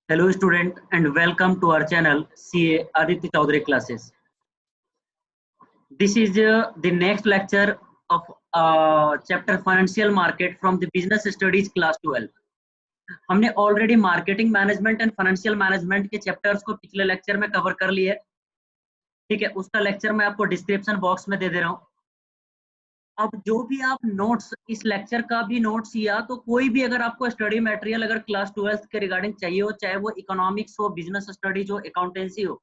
Hello student and welcome to our channel CA Aditya Chaudhary classes. This is the next lecture of chapter financial market from the business studies class 12. हमने already marketing management and financial management के chapters को पिछले lecture में cover कर लिए। ठीक है, उसका लेक्चर मैं आपको डिस्क्रिप्शन बॉक्स में दे दे रहा हूँ। अब जो भी आप नोट्स इस लेक्चर का भी नोट्स या तो कोई भी अगर आपको स्टडी मटेरियल अगर क्लास 12 के रिगार्डिंग चाहिए हो, चाहे वो इकोनॉमिक्स हो, बिजनेस स्टडीज हो, अकाउंटेंसी हो,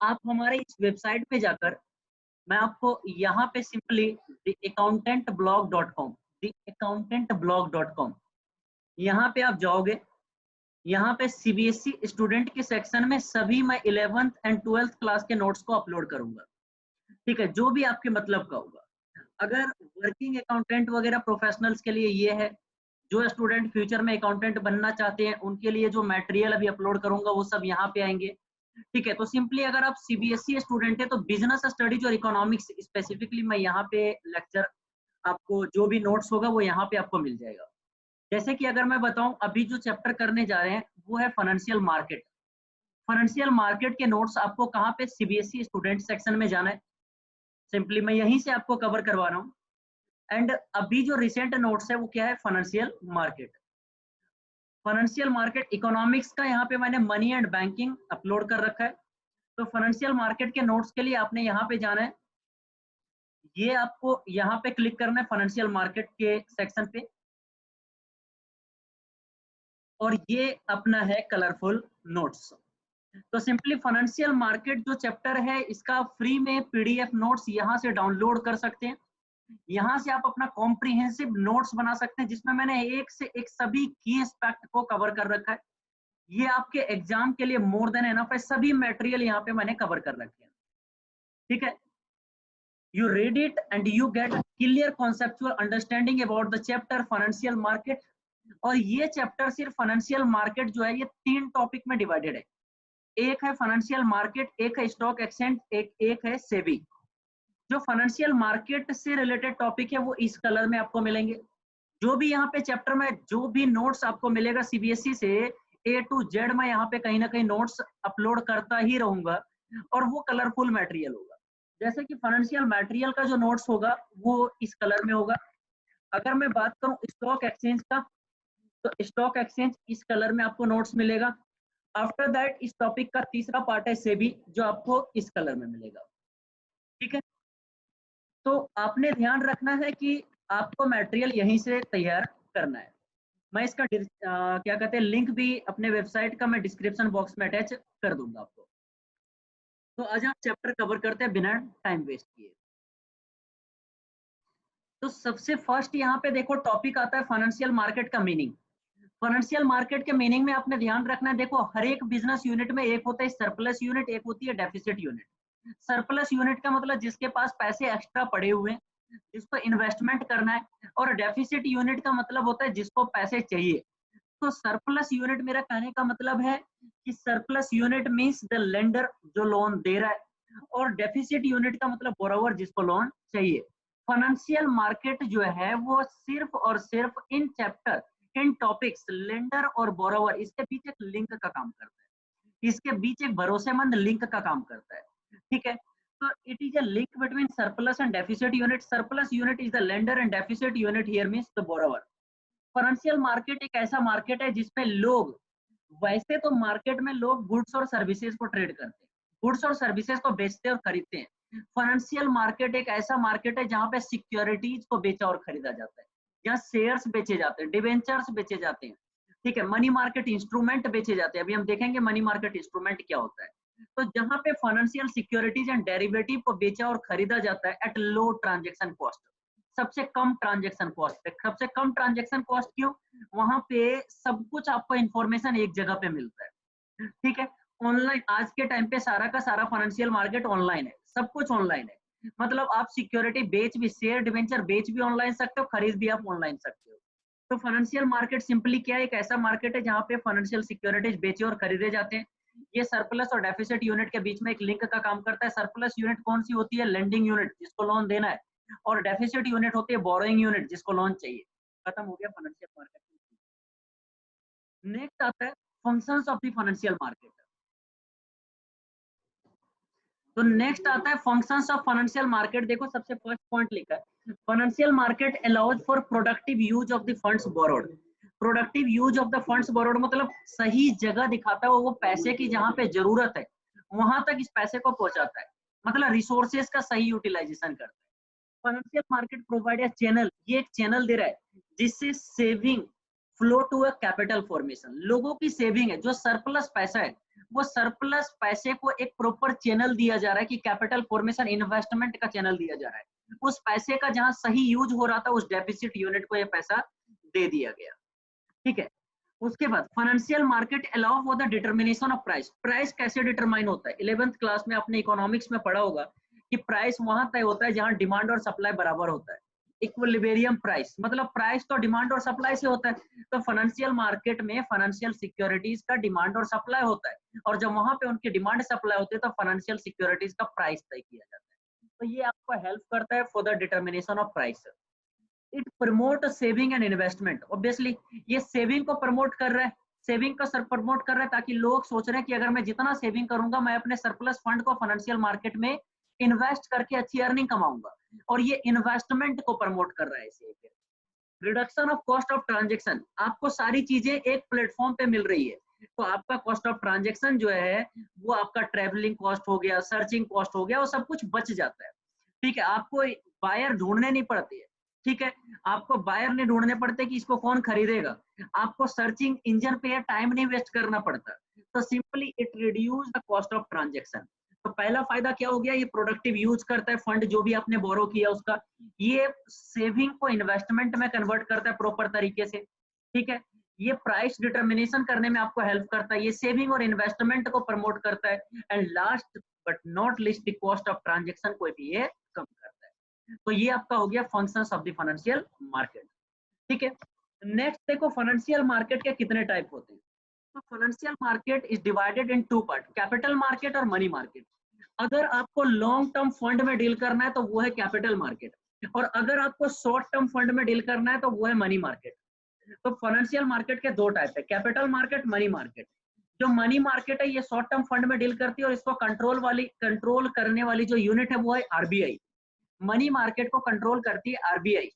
आप हमारे इस वेबसाइट पे जाकर मैं आपको यहाँ पे सिंपली theaccountantblog.com यहाँ पे आप जाओगे। यहाँ पे सीबीएसई स्टूडेंट के सेक्शन में सभी मैं 11th एंड 12th क्लास के नोट्स को अपलोड करूंगा। ठीक है, जो भी आपके मतलब का होगा। अगर वर्किंग अकाउंटेंट वगैरह प्रोफेशनल्स के लिए ये है, जो स्टूडेंट फ्यूचर में अकाउंटेंट बनना चाहते हैं उनके लिए जो मटेरियल अभी अपलोड करूंगा वो सब यहाँ पे आएंगे। ठीक है, तो सिंपली अगर आप सीबीएसई स्टूडेंट है तो बिजनेस स्टडीज और इकोनॉमिक्स स्पेसिफिकली मैं यहाँ पे लेक्चर आपको जो भी नोट्स होगा वो यहाँ पे आपको मिल जाएगा। जैसे कि अगर मैं बताऊं अभी जो चैप्टर करने जा रहे हैं वो है फाइनेंशियल मार्केट। फाइनेंशियल मार्केट के नोट्स आपको कहाँ पे सीबीएसई स्टूडेंट सेक्शन में जाना है, सिंपली मैं यहीं से आपको कवर करवा रहा हूँ। एंड अभी जो रिसेंट नोट्स है वो क्या है, financial market. Financial market economics का यहाँ पे मैंने मनी एंड बैंकिंग अपलोड कर रखा है। तो फाइनेंशियल मार्केट के नोट्स के लिए आपने यहाँ पे जाना है, ये आपको यहाँ पे क्लिक करना है फाइनेंशियल मार्केट के सेक्शन पे, और ये अपना है कलरफुल नोट्स। तो सिंपली फाइनेंशियल मार्केट जो चैप्टर है इसका फ्री में पीडीएफ नोट्स यहाँ से डाउनलोड कर सकते हैं। यहाँ से आप अपना कॉम्प्रिहेंसिव नोट्स बना सकते हैं जिसमें मैंने एक से एक सभी की एस्पेक्ट को कवर कर रखा है। ये आपके एग्जाम के लिए मोर देन एनफ है, सभी मटेरियल यहाँ पे मैंने कवर कर रखे हैं। ठीक है, you read it and you get a clear conceptual understanding about the chapter financial market। और ये चैप्टर सिर्फ फाइनेंशियल मार्केट जो है ये 3 टॉपिक में डिवाइडेड है। एक है फाइनेंशियल मार्केट, एक है स्टॉक एक्सचेंज, एक है सेबी। जो फाइनेंशियल मार्केट से रिलेटेड टॉपिक है वो इस कलर में आपको मिलेंगे। जो भी यहाँ पे चैप्टर में जो भी नोट्स आपको मिलेगा सीबीएसई से ए टू जेड मैं यहाँ पे कहीं ना कहीं नोट्स अपलोड करता ही रहूंगा और वो कलरफुल मटेरियल होगा। जैसे कि फाइनेंशियल मटेरियल का जो नोट्स होगा वो इस कलर में होगा। अगर मैं बात करूं स्टॉक एक्सचेंज का तो स्टॉक एक्सचेंज इस कलर में आपको नोट्स मिलेगा। आफ्टर दैट इस टॉपिक का तीसरा पार्ट है सेबी जो आपको इस कलर में मिलेगा। ठीक है, तो आपने ध्यान रखना है कि आपको मटेरियल यहीं से तैयार करना है। मैं इसका क्या कहते हैं लिंक भी अपने वेबसाइट का मैं डिस्क्रिप्शन बॉक्स में अटैच कर दूंगा आपको। तो आज हम चैप्टर कवर करते हैं बिना टाइम वेस्ट किए। तो सबसे फर्स्ट यहाँ पे देखो टॉपिक आता है फाइनेंशियल मार्केट का मीनिंग। फाइनेंशियल मार्केट के मीनिंग में आपने ध्यान रखना है, देखो हर एक बिजनेस यूनिट में एक होता है सरप्लस यूनिट, एक होती है डेफिसिट यूनिट। सरप्लस यूनिट का मतलब जिसके पास पैसे एक्स्ट्रा पड़े हुए हैं जिसको इन्वेस्टमेंट करना है, और डेफिसिट यूनिट का मतलब होता है जिसको पैसे चाहिए। तो सरप्लस यूनिट मेरा कहने का मतलब है कि surplus unit means the lender जो लोन दे रहा है, और डेफिसिट यूनिट का मतलब बोरोवर जिसको लोन चाहिए। फाइनेंशियल मार्केट जो है वो सिर्फ और सिर्फ in chapter in topics lender और बोरोवर इसके बीच एक लिंक का काम करता है, इसके बीच एक भरोसेमंद लिंक का काम करता है। ठीक है, तो it is a link between surplus and deficit unit. Surplus unit is the lender and deficit unit here means the borrower. Financial market एक ऐसा मार्केट है जिसमें लोग, वैसे तो मार्केट में लोग गुड्स और सर्विसेज को ट्रेड करते हैं, गुड्स और सर्विसेज को बेचते और खरीदते हैं। फाइनेंशियल मार्केट एक ऐसा मार्केट है जहां पे सिक्योरिटीज को बेचा और खरीदा जाता है, जहां शेयर्स बेचे जाते हैं, डिवेंचर्स बेचे जाते हैं। ठीक है, मनी मार्केट इंस्ट्रूमेंट बेचे जाते हैं। अभी हम देखेंगे मनी मार्केट इंस्ट्रूमेंट क्या होता है। तो जहां पे फाइनेंशियल सिक्योरिटीज एंड डेरिवेटिव को बेचा और खरीदा जाता है एट लो ट्रांजेक्शन कॉस्ट, सबसे कम ट्रांजेक्शन कॉस्ट पे। सबसे कम ट्रांजेक्शन कॉस्ट क्यों, वहां पे सब कुछ आपको इंफॉर्मेशन एक जगह पे मिलता है। ठीक है, ऑनलाइन आज के टाइम पे सारा का सारा फाइनेंशियल मार्केट ऑनलाइन है, सब कुछ ऑनलाइन है। मतलब आप सिक्योरिटी बेच भी, शेयर डिवेंचर बेच भी ऑनलाइन सकते हो, खरीद भी आप ऑनलाइन सकते हो। तो फाइनेंशियल मार्केट सिंपली क्या है, एक ऐसा मार्केट है जहां पे फाइनेंशियल सिक्योरिटीज बेचे और खरीदे जाते हैं। ये सरप्लस और डेफिसिट यूनिट के बीच में एक लिंक का काम करता है। सरप्लस यूनिट कौन सी होती है, लेंडिंग यूनिट जिसको लोन देना है, और डेफिसिट यूनिट होती है बोरोइंग यूनिट जिसको लोन चाहिए। खत्म हो गया फाइनेंशियल मार्केट। नेक्स्ट आता है functions of the financial market. तो नेक्स्ट आता है फंक्शंस ऑफ फाइनेंशियल मार्केट। देखो सबसे फर्स्ट पॉइंट लिखा है, financial market allows for productive use of the funds borrowed. Productive use of the funds borrowed मतलब सही जगह दिखाता है वो पैसे की जहां पे जरूरत है वहां तक इस पैसे को पहुंचाता है, मतलब रिसोर्सेज का सही यूटिलाइजेशन करता है। Financial market provide a channel, ये एक चैनल दे रहा है जिससे saving flow to a capital formation. लोगों की सेविंग है, जो सरप्लस पैसा है वो सरप्लस पैसे को एक प्रॉपर चैनल दिया जा रहा है कि कैपिटल फॉर्मेशन इन्वेस्टमेंट का चैनल दिया जा रहा है। उस पैसे का जहां सही यूज हो रहा था उस डेफिसिट यूनिट को ये पैसा दे दिया गया। ठीक है, उसके बाद financial market allow for the determination of price. Price कैसे डिटरमाइन होता है? 11th क्लास में आपने इकोनॉमिक्स में पढ़ा होगा कि प्राइस वहां तय होता है जहां डिमांड और सप्लाई बराबर होता है। इक्विलिब्रियम प्राइस मतलब प्राइस तो डिमांड और सप्लाई से होता है। तो फाइनेंशियल मार्केट में फाइनेंशियल सिक्योरिटीज का डिमांड और सप्लाई होता है, और जब वहां पे उनकी डिमांड सप्लाई होती है तो फाइनेंशियल सिक्योरिटीज का प्राइस तय किया जाता है। तो ये आपको हेल्प करता है for the determination of price. It promote saving and investment. Obviously ये सेविंग को प्रमोट कर रहा है, सेविंग का सर प्रमोट कर रहा है ताकि लोग सोच रहे हैं कि अगर मैं जितना सेविंग करूंगा मैं अपने सरप्लस फंड को फाइनेंशियल मार्केट में इन्वेस्ट करके अच्छी अर्निंग कमाऊंगा, और ये इन्वेस्टमेंट को प्रमोट कर रहा है इसे। Reduction of cost of transaction, आपको सारी चीजें एक प्लेटफॉर्म पे मिल रही है तो आपका कॉस्ट ऑफ ट्रांजेक्शन जो है वो आपका ट्रेवलिंग कॉस्ट हो गया, सर्चिंग कॉस्ट हो गया, वो सब कुछ बच जाता है। ठीक है, आपको बायर ढूंढने नहीं पड़ती है। ठीक है, आपको बायर नहीं ढूंढने पड़ते कि इसको कौन खरीदेगा, आपको सर्चिंग इंजन पे टाइम नहीं वेस्ट करना पड़ता। तो simply it reduce the cost of transaction. तो पहला फायदा क्या हो गया, ये प्रोडक्टिव यूज करता है फंड जो भी आपने बोरो किया उसका, ये सेविंग को इन्वेस्टमेंट में कन्वर्ट करता है प्रॉपर तरीके से। ठीक है, ये प्राइस डिटर्मिनेशन करने में आपको हेल्प करता है, ये सेविंग और इन्वेस्टमेंट को प्रमोट करता है, and last but not list the cost of transaction को भी ये कम करता है। तो ये आपका हो गया functions of the financial market. ठीक है, नेक्स्ट देखो फाइनेंशियल मार्केट के कितने टाइप होते हैं। तो financial market is divided in two part, capital market और मनी मार्केट। अगर आपको लॉन्ग टर्म फंड में डील करना है तो वो है कैपिटल मार्केट, और अगर आपको शॉर्ट टर्म फंड में डील करना है तो वो है मनी मार्केट। तो फाइनेंशियल मार्केट के दो टाइप है, कैपिटल मार्केट, मनी मार्केट। जो मनी मार्केट है ये शॉर्ट टर्म फंड में डील करती है और इसको कंट्रोल करने वाली जो यूनिट है वो है आरबीआई। मनी मार्केट को कंट्रोल करती है आरबीआई,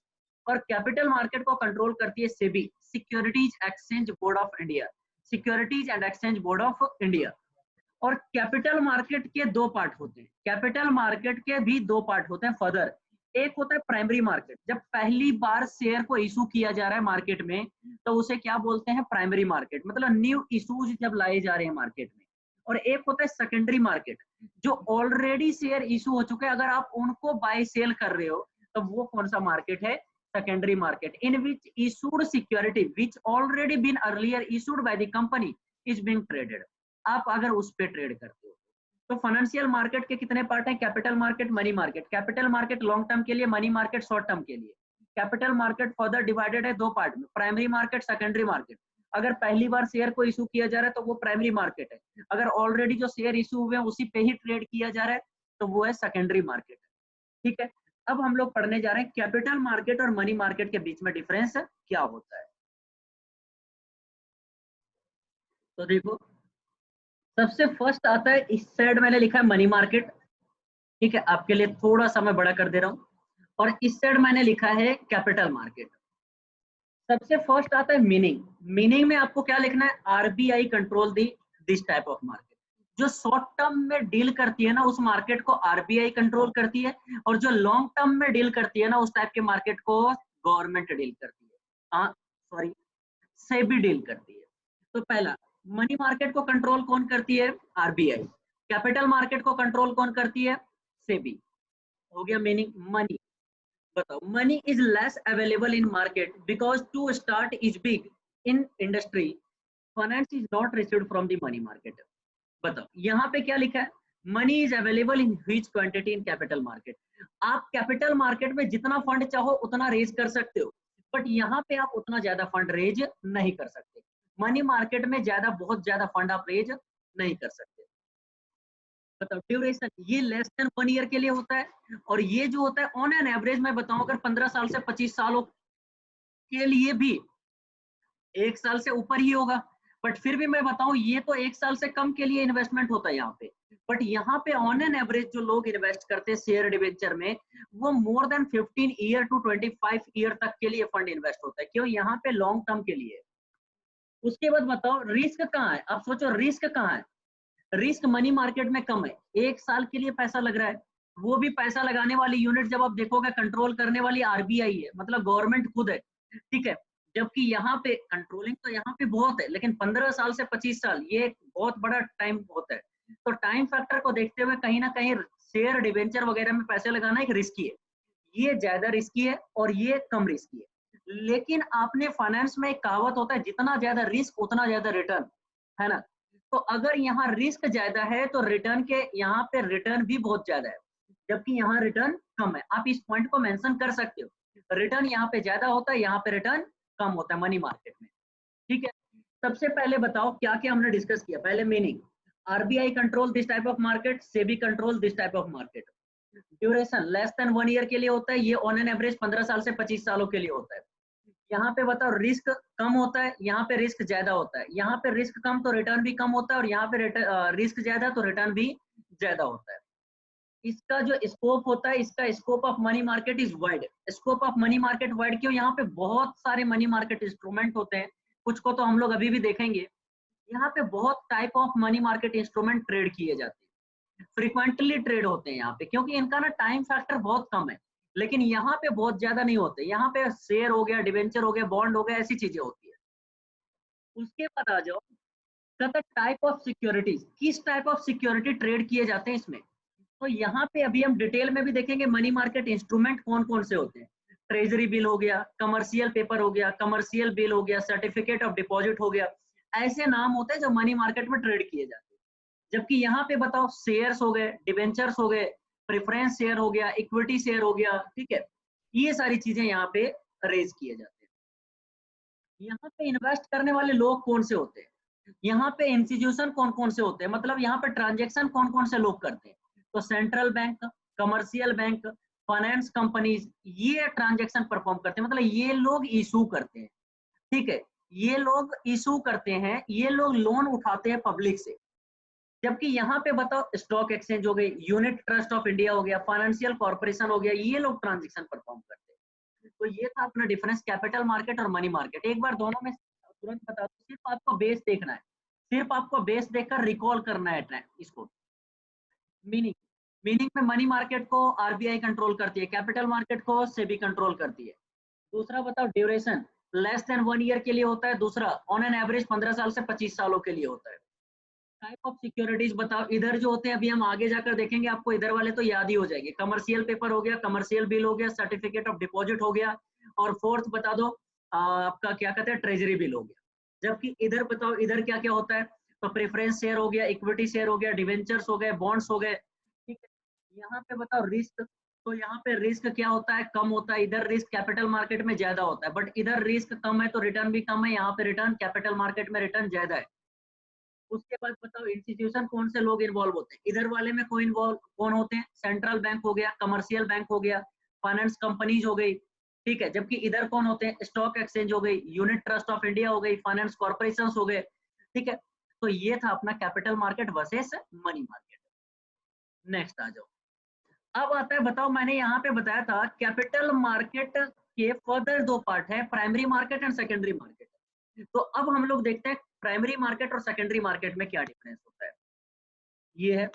और कैपिटल मार्केट को कंट्रोल करती है SEBI, securities exchange board of India, securities and exchange board of India. और कैपिटल मार्केट के दो पार्ट होते हैं, कैपिटल मार्केट के भी दो पार्ट होते हैं फर्दर। एक होता है प्राइमरी मार्केट, जब पहली बार शेयर को इशू किया जा रहा है मार्केट में तो उसे क्या बोलते हैं, प्राइमरी मार्केट, मतलब न्यू इशूज जब लाए जा रहे हैं मार्केट में। और एक होता है सेकेंडरी मार्केट, जो ऑलरेडी शेयर इशू हो चुके हैं अगर आप उनको बाय सेल कर रहे हो तो वो कौन सा मार्केट है, secondary market. In which issued security which already been earlier issued by the company is being traded, आप अगर उस पे ट्रेड करते हो। तो फाइनेंशियल मार्केट के कितने पार्ट हैं, capital market, money market. Capital market long term के लिए, मनी मार्केट शॉर्ट टर्म के लिए। कैपिटल मार्केट फर्दर डिवाइडेड है दो पार्ट में, प्राइमरी मार्केट, सेकेंडरी मार्केट। अगर पहली बार शेयर को इशू किया जा रहा है तो वो प्राइमरी मार्केट है, अगर ऑलरेडी जो शेयर इशू हुए हैं उसी पे ही ट्रेड किया जा रहा है तो वो है सेकेंडरी मार्केट। ठीक है, अब हम लोग पढ़ने जा रहे हैं कैपिटल मार्केट और मनी मार्केट के बीच में डिफरेंस क्या होता है। तो देखो सबसे फर्स्ट आता है, इस साइड मैंने लिखा है मनी मार्केट। ठीक है, आपके लिए थोड़ा सा मैं बड़ा कर दे रहा हूं, और इस साइड मैंने लिखा है कैपिटल मार्केट। सबसे फर्स्ट आता है मीनिंग। मीनिंग में आपको क्या लिखना है, RBI control the this type of market. जो शॉर्ट टर्म में डील करती है ना उस मार्केट को आरबीआई कंट्रोल करती है, और जो लॉन्ग टर्म में डील करती है ना उस टाइप के मार्केट को गवर्नमेंट डील करती है, हाँ सॉरी सेबी डील करती है। तो पहला, मनी मार्केट को कंट्रोल कौन करती है, आरबीआई। कैपिटल मार्केट को कंट्रोल कौन करती है, सेबी। हो गया मीनिंग। मनी, बताओ, money is less available in market because to start is big in industry, finance is not received from the money market. बताओ यहाँ पे क्या लिखा है, money is available in huge quantity in capital market. आप capital market में जितना fund चाहो उतना रेज कर सकते हो, बट यहाँ पे आप उतना ज्यादा फंड रेज नहीं कर सकते। मनी मार्केट में बहुत ज्यादा फंड आप रेज नहीं कर सकते। बताओ ड्यूरेशन, ये लेस देन 1 ईयर के लिए होता है, और ये जो होता है ऑन एन एवरेज मैं बताऊं अगर 15 साल से 25 सालों के लिए भी 1 साल से ऊपर ही होगा। बट फिर भी मैं बताऊं, ये तो 1 साल से कम के लिए इन्वेस्टमेंट होता है यहाँ पे। बट यहाँ पे ऑन एन एवरेज जो लोग इन्वेस्ट करते हैं शेयर डिवेंचर में, वो more than 15 year to 25 year तक के लिए फंड इन्वेस्ट होता है। क्यों? यहाँ पे लॉन्ग टर्म के लिए। उसके बाद बताओ रिस्क कहाँ है? आप सोचो रिस्क कहाँ है? रिस्क मनी मार्केट में कम है। 1 साल के लिए पैसा लग रहा है, वो भी पैसा लगाने वाली यूनिट जब आप देखोगे कंट्रोल करने वाली आरबीआई है, मतलब गवर्नमेंट खुद है, ठीक है। जबकि यहाँ पे कंट्रोलिंग तो यहाँ पे बहुत है, लेकिन 15 साल से 25 साल ये एक बहुत बड़ा टाइम होता है। तो टाइम फैक्टर को देखते हुए कहीं ना कहीं शेयर डिवेंचर वगैरह में पैसे लगाना एक रिस्की है। ये ज्यादा रिस्की है और ये कम रिस्की है। लेकिन आपने फाइनेंस में एक कहावत होता है, जितना ज्यादा रिस्क उतना ज्यादा रिटर्न, है ना। तो अगर यहाँ रिस्क ज्यादा है तो रिटर्न के यहाँ पे रिटर्न भी बहुत ज्यादा है, जबकि यहाँ रिटर्न कम है। आप इस पॉइंट को मेंशन कर सकते हो, रिटर्न यहाँ पे ज्यादा होता है, यहाँ पे रिटर्न कम होता है मनी मार्केट में, ठीक है। सबसे पहले बताओ क्या क्या हमने डिस्कस किया। पहले meaning, RBI control this type of market, SEBI control this type of market. Duration less than 1 year के लिए होता है, ये ऑन एन एवरेज 15 साल से 25 सालों के लिए होता है। यहाँ पे बताओ रिस्क कम होता है, यहाँ पे रिस्क ज्यादा होता है। यहाँ पे रिस्क कम तो रिटर्न भी कम होता है, और यहाँ पे रिस्क ज्यादा तो रिटर्न भी ज्यादा होता है। इसका जो स्कोप होता है, इसका scope of money market is wide. Scope of money market wide क्यों? यहाँ पे बहुत सारे मनी मार्केट इंस्ट्रूमेंट होते हैं, कुछ को तो हम लोग अभी भी देखेंगे। यहाँ पे बहुत type of money market instrument trade किए जाते हैं, फ्रिक्वेंटली ट्रेड होते हैं यहाँ पे, क्योंकि इनका ना टाइम फैक्टर बहुत कम है। लेकिन यहाँ पे बहुत ज्यादा नहीं होते, यहाँ पे शेयर हो गया, डिवेंचर हो गया, बॉन्ड हो गया, ऐसी चीजें होती है। उसके बाद आ जाओ कहता टाइप ऑफ सिक्योरिटीज, किस टाइप ऑफ सिक्योरिटी ट्रेड किए जाते हैं इसमें। तो यहाँ पे अभी हम डिटेल में भी देखेंगे मनी मार्केट इंस्ट्रूमेंट कौन कौन से होते हैं। ट्रेजरी बिल हो गया, कमर्शियल पेपर हो गया, कमर्शियल बिल हो गया, सर्टिफिकेट ऑफ डिपॉजिट हो गया, ऐसे नाम होते हैं जो मनी मार्केट में ट्रेड किए जाते हैं। जबकि यहाँ पे बताओ शेयर्स हो गए, डिवेंचर्स हो गए, प्रेफरेंस शेयर हो गया, इक्विटी शेयर हो गया, ठीक है। ये सारी चीजें यहाँ पे रेज किए जाते हैं। यहाँ पे इन्वेस्ट करने वाले लोग कौन से होते हैं, यहाँ पे इंस्टीट्यूशन कौन कौन से होते हैं, मतलब यहाँ पे ट्रांजेक्शन कौन कौन से लोग करते हैं। तो central bank, commercial bank, finance companies, ये ट्रांजेक्शन परफॉर्म करते हैं, मतलब ये लोग इशू करते हैं, ठीक है। ये लोग इशू करते हैं, ये लोग लोन उठाते हैं पब्लिक से। जबकि यहाँ पे बताओ स्टॉक एक्सचेंज हो गई, यूनिट ट्रस्ट ऑफ इंडिया हो गया, फाइनेंशियल कॉर्पोरेशन हो गया, ये लोग ट्रांजेक्शन परफॉर्म करते हैं। तो ये था अपना डिफरेंस कैपिटल मार्केट और मनी मार्केट। एक बार दोनों में तुरंत बता दो, सिर्फ आपको बेस देखना है, सिर्फ आपको बेस देखकर रिकॉल करना है इसको। मीनिंग, मीनिंग में मनी मार्केट को आरबीआई कंट्रोल करती है, कैपिटल मार्केट को सेबी कंट्रोल करती है। दूसरा बताओ ड्यूरेशन, लेस देन 1 ईयर के लिए होता है। दूसरा ऑन एन एवरेज 15 साल से 25 सालों के लिए होता है। टाइप ऑफ सिक्योरिटीज बताओ, इधर जो होते हैं अभी हम आगे जाकर देखेंगे, आपको इधर वाले तो याद ही हो जाएंगे। कमर्शियल पेपर हो गया, कमर्शियल बिल हो गया, सर्टिफिकेट ऑफ डिपॉजिट हो गया, और फोर्थ बता दो आपका क्या कहते हैं, ट्रेजरी बिल हो गया। जबकि इधर बताओ इधर क्या क्या होता है, तो प्रेफरेंस शेयर हो गया, इक्विटी शेयर हो गया, डिवेंचर्स हो गए, बॉन्ड्स हो गए, ठीक है। यहाँ पे बताओ रिस्क, तो यहाँ पे रिस्क क्या होता है, कम होता है। इधर रिस्क कैपिटल मार्केट में ज्यादा होता है, बट इधर रिस्क कम है तो रिटर्न भी कम है। यहाँ पे रिटर्न कैपिटल मार्केट में रिटर्न ज्यादा है। उसके बाद बताओ इंस्टीट्यूशन कौन से लोग इन्वॉल्व होते हैं। इधर वाले में कोई इन्वॉल्व कौन होते हैं, सेंट्रल बैंक हो गया, कमर्शियल बैंक हो गया, फाइनेंस कंपनीज हो गई, ठीक है। जबकि इधर कौन होते हैं, स्टॉक एक्सचेंज हो गई, यूनिट ट्रस्ट ऑफ इंडिया हो गई, फाइनेंस कॉर्पोरेशन हो गए, ठीक है। तो ये था अपना capital market versus money market. Next आ जाओ, अब आता है बताओ, मैंने यहाँ पे बताया था कैपिटल मार्केट के फर्दर दो पार्ट है, primary market and secondary market. तो अब हम लोग देखते हैं प्राइमरी मार्केट और सेकेंडरी मार्केट में क्या डिफरेंस होता है। ये है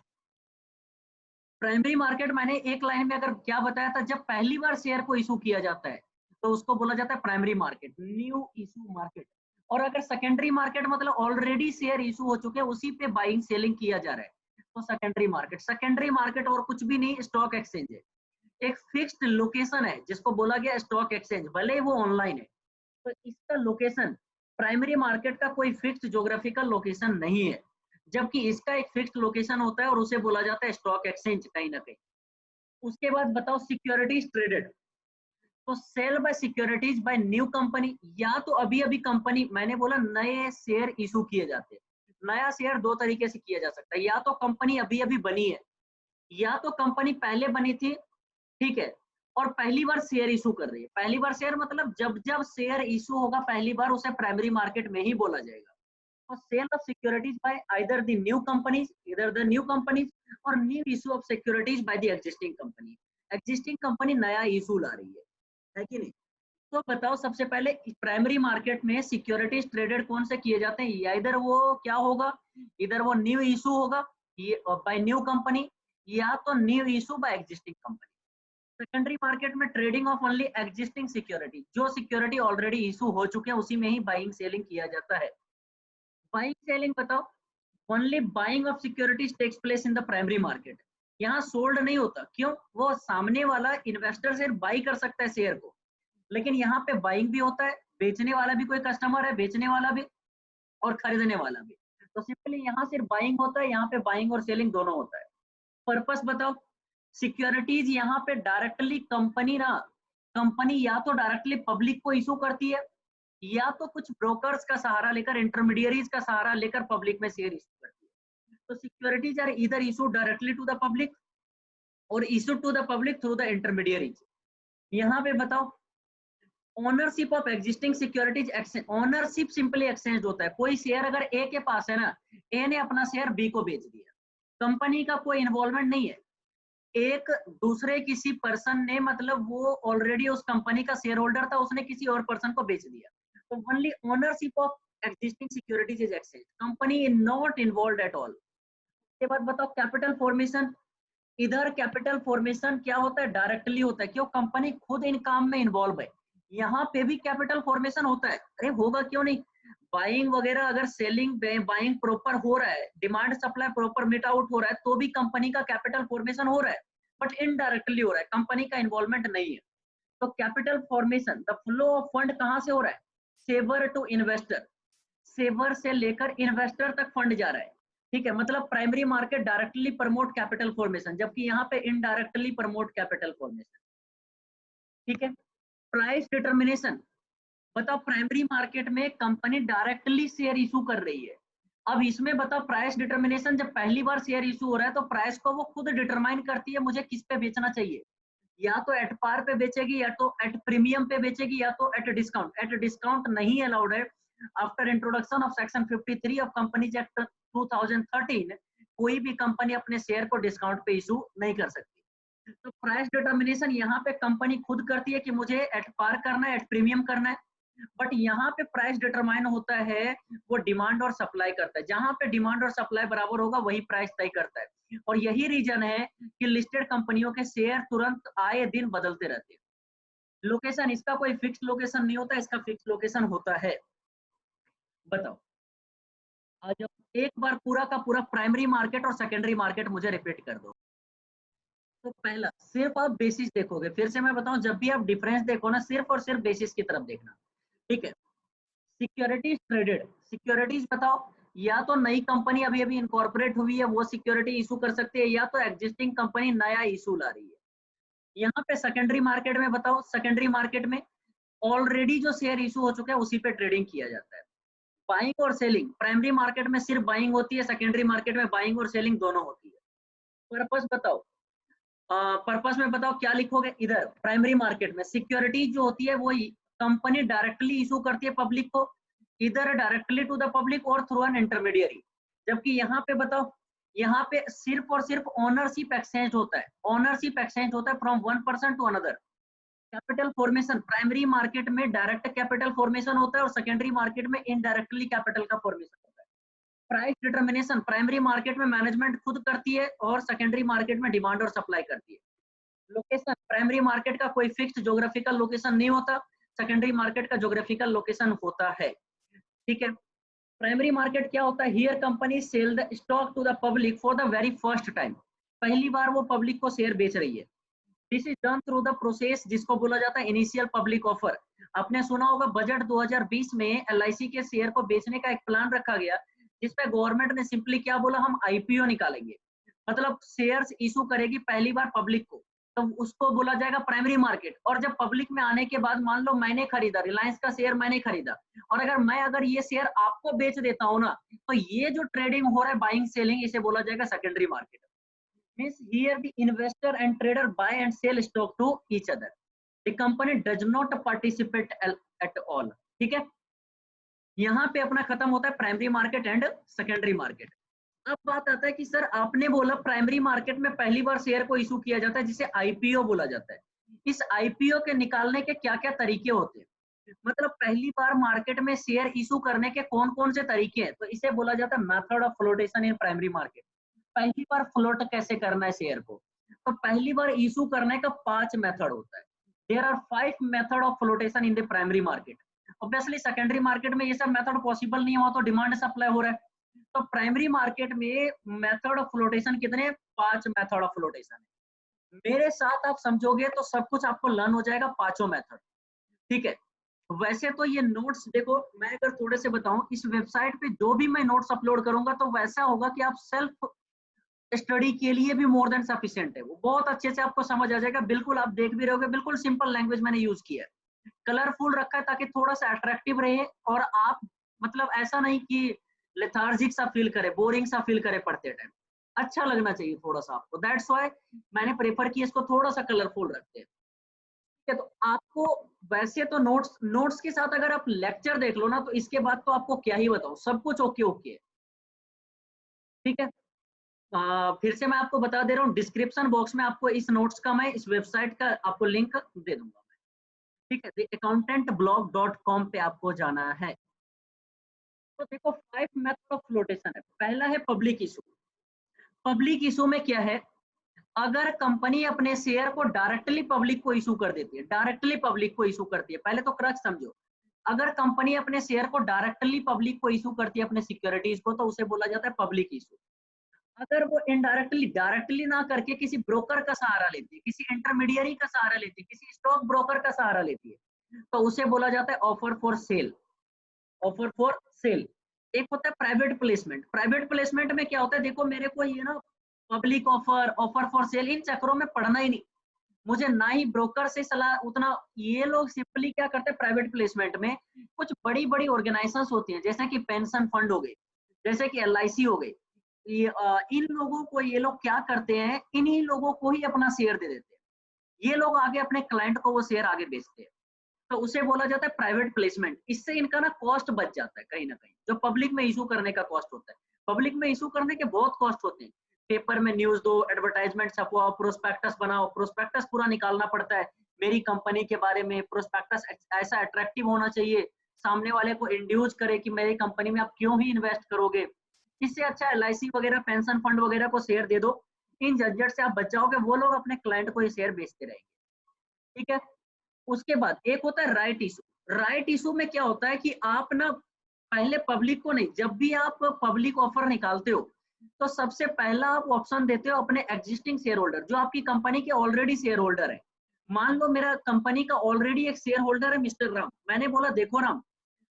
प्राइमरी मार्केट। मैंने एक लाइन में अगर क्या बताया था, जब पहली बार शेयर को इशू किया जाता है तो उसको बोला जाता है primary market, new issue market. और अगर सेकेंडरी मार्केट मतलब ऑलरेडी शेयर इशू हो चुके हैं, उसी पे बाइंग सेलिंग किया जा रहा है, तो सेकेंडरी मार्केट। सेकेंडरी मार्केट और कुछ भी नहीं, स्टॉक एक्सचेंज है, एक फिक्स्ड लोकेशन है जिसको बोला गया स्टॉक एक्सचेंज, भले ही वो ऑनलाइन है। तो इसका लोकेशन, प्राइमरी मार्केट का कोई फिक्स्ड ज्योग्राफिकल लोकेशन नहीं है, जबकि इसका एक फिक्स्ड लोकेशन होता है और उसे बोला जाता है स्टॉक एक्सचेंज कहीं ना कहीं। उसके बाद बताओ सिक्योरिटीज ट्रेडेड, तो sale buy securities by new company, या तो अभी अभी कंपनी, मैंने बोला नए शेयर इशू किए जाते हैं। नया शेयर दो तरीके से किया जा सकता है, या तो कंपनी अभी अभी बनी है, या तो कंपनी पहले बनी थी, ठीक है, और पहली बार शेयर इशू कर रही है। पहली बार शेयर मतलब जब जब शेयर इशू होगा पहली बार, उसे प्राइमरी मार्केट में ही बोला जाएगा। और sale of securities by either the new companies, either the new companies, और new issue of securities by the existing company. Existing company नया इशू ला रही है कि नहीं? तो बताओ सबसे पहले प्राइमरी मार्केट में सिक्योरिटीज ट्रेडेड कौन से किए जाते हैं? या इधर वो क्या होगा, इधर वो न्यू इशू होगा ये बाय न्यू कंपनी, या तो new issue by existing company. Secondary market में trading of only existing security, जो सिक्योरिटी ऑलरेडी इशू हो चुके हैं उसी में ही बाइंग सेलिंग किया जाता है। बाइंग सेलिंग बताओ, only buying of securities takes place in the primary market. यहाँ सोल्ड नहीं होता, क्यों? वो सामने वाला इन्वेस्टर सिर्फ बाई कर सकता है शेयर को, लेकिन यहाँ पे बाइंग भी होता है, बेचने वाला भी कोई कस्टमर है, बेचने वाला भी और खरीदने वाला भी। तो सिंपली यहाँ सिर्फ बाइंग होता है, यहाँ पे बाइंग और सेलिंग दोनों होता है। पर्पस बताओ, सिक्योरिटीज यहाँ पे डायरेक्टली कंपनी ना, कंपनी या तो डायरेक्टली पब्लिक को इशू करती है, या तो कुछ ब्रोकर्स का सहारा लेकर, इंटरमीडियरीज का सहारा लेकर पब्लिक में शेयर इशू करती है। तो सिक्योरिटीज आर इधर issue directly to the public और issue to the public through the intermediaries. यहाँ पे बताओ, ownership of existing securities exchange, ownership simply exchange होता है। कोई शेयर अगर ए के पास है ना, ए ने अपना शेयर बी को बेच दिया, कंपनी का कोई इन्वॉल्वमेंट नहीं है, एक दूसरे किसी पर्सन ने, मतलब वो ऑलरेडी उस कंपनी का शेयर होल्डर था, उसने किसी और पर्सन को बेच दिया। तो only ownership of existing securities is exchange, company is not involve at all. उसके बाद बताओ कैपिटल फॉर्मेशन, इधर कैपिटल फॉर्मेशन क्या होता है? डायरेक्टली होता है, क्यों? कंपनी खुद इन काम में इन्वॉल्व है। यहाँ पे भी कैपिटल फॉर्मेशन होता है, अरे होगा क्यों नहीं? बाइंग वगैरह अगर सेलिंग बाइंग प्रॉपर हो रहा है, demand supply proper meet out हो रहा है, तो भी कंपनी का कैपिटल फॉर्मेशन हो रहा है, बट इनडायरेक्टली हो रहा है, कंपनी का इन्वॉल्वमेंट नहीं है। तो capital formation, the flow of fund कहाँ से हो रहा है? सेवर टू इन्वेस्टर, सेवर से लेकर इन्वेस्टर तक फंड जा रहा है। ठीक है, मतलब primary market directly promote capital formation, जबकि यहाँ पे इनडायरेक्टली प्रमोट कैपिटल फॉर्मेशन। ठीक है, प्राइस डिटर्मिनेशन बताओ, प्राइमरी मार्केट में कंपनी डायरेक्टली शेयर इशू कर रही है। अब इसमें बताओ प्राइस डिटर्मिनेशन, जब पहली बार शेयर इशू हो रहा है तो प्राइस को वो खुद डिटरमाइन करती है, मुझे किस पे बेचना चाहिए, या तो एट पार पे बेचेगी, या तो एट प्रीमियम पे बेचेगी, या तो एट डिस्काउंट। एट डिस्काउंट नहीं अलाउड है। After introduction of section 53 of companies act 2013, कोई भी कंपनी अपने शेयर को डिस्काउंट पे इशू नहीं कर सकती। तो प्राइस डिटर्मिनेशन यहाँ पे कंपनी खुद करती है कि मुझे एट पार करना है, एट प्रीमियम करना है, बट यहाँ पे प्राइस डिटरमाइन होता है, वो डिमांड और सप्लाई करता है, जहां पे डिमांड और सप्लाई बराबर होगा वही प्राइस तय करता है। और यही रीजन है कि लिस्टेड कंपनियों के शेयर तुरंत आए दिन बदलते रहते हैं। लोकेशन, इसका कोई फिक्स लोकेशन नहीं होता, इसका फिक्स लोकेशन होता है। बताओ, आज एक बार पूरा का पूरा प्राइमरी मार्केट और सेकेंडरी मार्केट मुझे रिपीट कर दो। तो पहला, सिर्फ आप बेसिस देखोगे, फिर से मैं बताऊं, जब भी आप डिफरेंस देखो ना, सिर्फ और सिर्फ बेसिस की तरफ देखना। ठीक है, सिक्योरिटीज ट्रेडेड, सिक्योरिटीज बताओ, या तो नई कंपनी अभी अभी इनकॉर्पोरेट हुई है वो सिक्योरिटी इशू कर सकती है, या तो एग्जिस्टिंग कंपनी नया इशू ला रही है। यहाँ पे सेकेंडरी मार्केट में बताओ, सेकेंडरी मार्केट में ऑलरेडी जो शेयर इशू हो चुका है उसी पे ट्रेडिंग किया जाता है। बाइंग और सेलिंग, प्राइमरी मार्केट में सिर्फ बाइंग होती है, सेकेंडरी मार्केट में बाइंग और सेलिंग दोनों होती है। पर्पस बताओ, पर्पस में बताओ क्या लिखोगे? इधर प्राइमरी मार्केट में सिक्योरिटी जो होती है वो कंपनी डायरेक्टली इशू करती है पब्लिक को, इधर डायरेक्टली टू द पब्लिक और थ्रू एन इंटरमीडियरी। जबकि यहाँ पे बताओ, यहाँ पे सिर्फ और सिर्फ ओनरशिप एक्सचेंज होता है, ओनरशिप एक्सचेंज होता है from one person to another. Capital formation, primary market में डायरेक्ट कैपिटल फॉर्मेशन होता है और सेकेंडरी मार्केट में इनडायरेक्टली कैपिटल का फॉर्मेशन होता है। प्राइस डिटर्मिनेशन, प्राइमरी मार्केट में मैनेजमेंट खुद करती है और सेकेंडरी मार्केट में डिमांड और सप्लाई करती है। लोकेशन, प्राइमरी मार्केट का कोई फिक्स्ड ज्योग्राफिकल लोकेशन नहीं होता, सेकेंडरी मार्केट का ज्योग्राफिकल लोकेशन होता है। ठीक है, प्राइमरी मार्केट क्या होता है? Here company sell the stock to the public for the very first time, पहली बार वो पब्लिक को शेयर बेच रही है। This is done through the process जिसको बोला जाता है इनिशियल पब्लिक ऑफर। आपने सुना होगा बजट 2020 में एलआईसी के शेयर को बेचने का एक प्लान रखा गया, जिसपे गवर्नमेंट ने सिंपली क्या बोला, हम आईपीओ निकालेंगे, मतलब शेयर्स इशू करेगी पहली बार पब्लिक को, तो उसको बोला जाएगा प्राइमरी मार्केट। और जब पब्लिक में आने के बाद मान लो मैंने खरीदा, रिलायंस का शेयर मैंने खरीदा, और अगर ये शेयर आपको बेच देता हूँ ना, तो ये जो ट्रेडिंग हो रहा है बाइंग सेलिंग, इसे बोला जाएगा secondary market. Means here the investor and trader buy and sell stock to each other. The company does not participate at all. ठीक है, यहाँ पे अपना खत्म होता है primary market and secondary market. अब बात आता है कि सर आपने बोला प्राइमरी मार्केट में पहली बार शेयर को इशू किया जाता है जिसे आईपीओ बोला जाता है। इस आईपीओ के निकालने के क्या-क्या तरीके होते हैं? मतलब पहली बार मार्केट में शेयर इशू करने के कौन-कौन से तरीके हैं? तो इसे बोला जाता है method of flotation in primary market. पहली बार फ्लोट कैसे करना है शेयर को? तो पहली बार इशू करने का 5 मेथड होता है। There are 5 method of flotation in the primary market. Obviously secondary market में ये सब मेथड पॉसिबल नहीं हुआ तो डिमांड सप्लाई हो रहा है। तो प्राइमरी मार्केट में मेथड ऑफ फ्लोटेशन कितने? 5 मेथड ऑफ फ्लोटेशन है। मेरे साथ आप समझोगे तो सब कुछ आपको लर्न हो जाएगा पांचों मेथड। ठीक है। वैसे तो ये नोट्स देखो, मैं अगर थोड़े से बताऊं, इस वेबसाइट पे जो भी मैं नोट्स अपलोड करूंगा तो वैसा होगा कि आप सेल्फ स्टडी के लिए भी मोर देन सफिशिएंट है। वो बहुत अच्छे से आपको समझ आ जाएगा। बिल्कुल आप देख भी रहोगे, बिल्कुल सिंपल लैंग्वेज मैंने यूज किया है। कलरफुल रखा है ताकि थोड़ा सा अट्रैक्टिव रहे और आप मतलब ऐसा नहीं कि लेथार्जिक सा फील करे, बोरिंग सा फील करे पढ़ते टाइम। अच्छा लगना चाहिए थोड़ा सा आपको। दैट्स व्हाई मैंने प्रेफर किया इसको थोड़ा सा कलरफुल रखते हैं। ठीक है, तो आपको वैसे तो नोट्स के साथ अगर आप लेक्चर देख लो ना तो इसके बाद तो आपको क्या ही बताऊं, सब कुछ ओके ओके है। ठीक है। फिर से मैं आपको बता दे रहा हूँ, डिस्क्रिप्शन बॉक्स में आपको इस नोट्स का, मैं इस वेबसाइट का आपको लिंक दे दूंगा मैं। ठीक है, accountantblog.com पे आपको जाना है। तो देखो 5 मेथड ऑफ फ्लोटेशन है। पहला है पब्लिक इशू। पब्लिक इशू में क्या है? अगर कंपनी अपने शेयर को डायरेक्टली पब्लिक को इशू कर देती है, डायरेक्टली पब्लिक को इशू करती है, पहले तो क्रक्स समझो। अगर कंपनी अपने शेयर को डायरेक्टली पब्लिक को इशू करती है अपने सिक्योरिटीज को तो उसे बोला जाता है पब्लिक इशू। अगर वो इनडायरेक्टली, डायरेक्टली ना करके किसी ब्रोकर का सहारा लेती है, किसी इंटरमीडियरी का सहारा लेती है, किसी स्टॉक ब्रोकर का सहारा लेती है, तो उसे बोला जाता है offer for cell. Offer for cell. एक होता है प्राइवेट प्लेसमेंट। प्राइवेट प्लेसमेंट में क्या होता है? देखो मेरे को ये ना public offer, offer for sale, इन चक्रों में पढ़ना ही नहीं। मुझे ना ही ब्रोकर से सलाह उतना। ये लोग सिंपली क्या करते हैं प्राइवेट प्लेसमेंट में, कुछ बड़ी बड़ी ऑर्गेनाइजेशंस होती हैं जैसे कि पेंशन फंड हो गई, जैसे कि एलआईसी हो गई। इन लोगों को ये लोग क्या करते हैं, इन्हीं लोगों को ही अपना शेयर दे देते हैं। ये लोग आगे अपने क्लाइंट को वो शेयर आगे बेचते हैं। तो उसे बोला जाता है प्राइवेट प्लेसमेंट। इससे इनका ना कॉस्ट बच जाता है कहीं ना कहीं, जो पब्लिक में इशू करने का कॉस्ट होता है। पब्लिक में इशू करने के बहुत कॉस्ट होते हैं। पेपर में न्यूज दो, एडवर्टाइजमेंट छपवाओ, प्रोस्पेक्टस बनाओ, प्रोस्पेक्टस पूरा निकालना पड़ता है मेरी कंपनी के बारे में। प्रोस्पेक्टस ऐसा अट्रैक्टिव होना चाहिए, सामने वाले को इंड्यूस करे कि मेरी कंपनी में आप क्यों ही इन्वेस्ट करोगे। इससे अच्छा एलआईसी वगैरह, पेंशन फंड वगैरह को शेयर दे दो। इन झंझट से आप बच जाओगे, वो लोग अपने क्लाइंट को ये शेयर बेचते रहेंगे। ठीक है। उसके बाद एक होता है राइट इशू। राइट इशू में क्या होता है कि आप ना पहले पब्लिक को नहीं, जब भी आप पब्लिक ऑफर निकालते हो तो सबसे पहला आप ऑप्शन देते हो अपने एग्जिस्टिंग शेयर होल्डर, जो आपकी कंपनी के ऑलरेडी शेयर होल्डर है। मान लो मेरा कंपनी का ऑलरेडी एक शेयर होल्डर है मिस्टर राम। मैंने बोला देखो राम,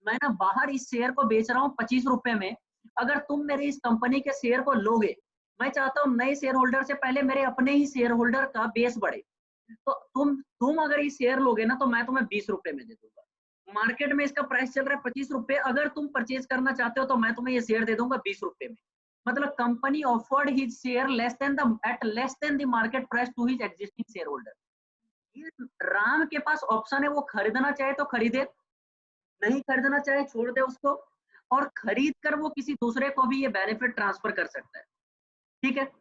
मैं ना बाहर इस शेयर को बेच रहा हूँ 25 रुपए में, अगर तुम मेरे इस कंपनी के शेयर को लोगे, मैं चाहता हूँ नए शेयर होल्डर से पहले मेरे अपने ही शेयर होल्डर का बेस बढ़े। तो तुम अगर ये शेयर लोगे ना तो मैं तुम्हें 20 रुपए में दे दूंगा। मार्केट में इसका प्राइस चल रहा है 25 रुपए, अगर तुम परचेज करना चाहते हो तो मैं तुम्हें ये शेयर दे दूंगा 20 रुपए में। मतलब company offered his share less than the at less than the market price to his existing shareholder. ये राम के पास ऑप्शन है, वो खरीदना चाहे तो खरीदे, नहीं खरीदना चाहे छोड़ दे उसको, और खरीद कर वो किसी दूसरे को भी ये बेनिफिट ट्रांसफर कर सकता है। ठीक है।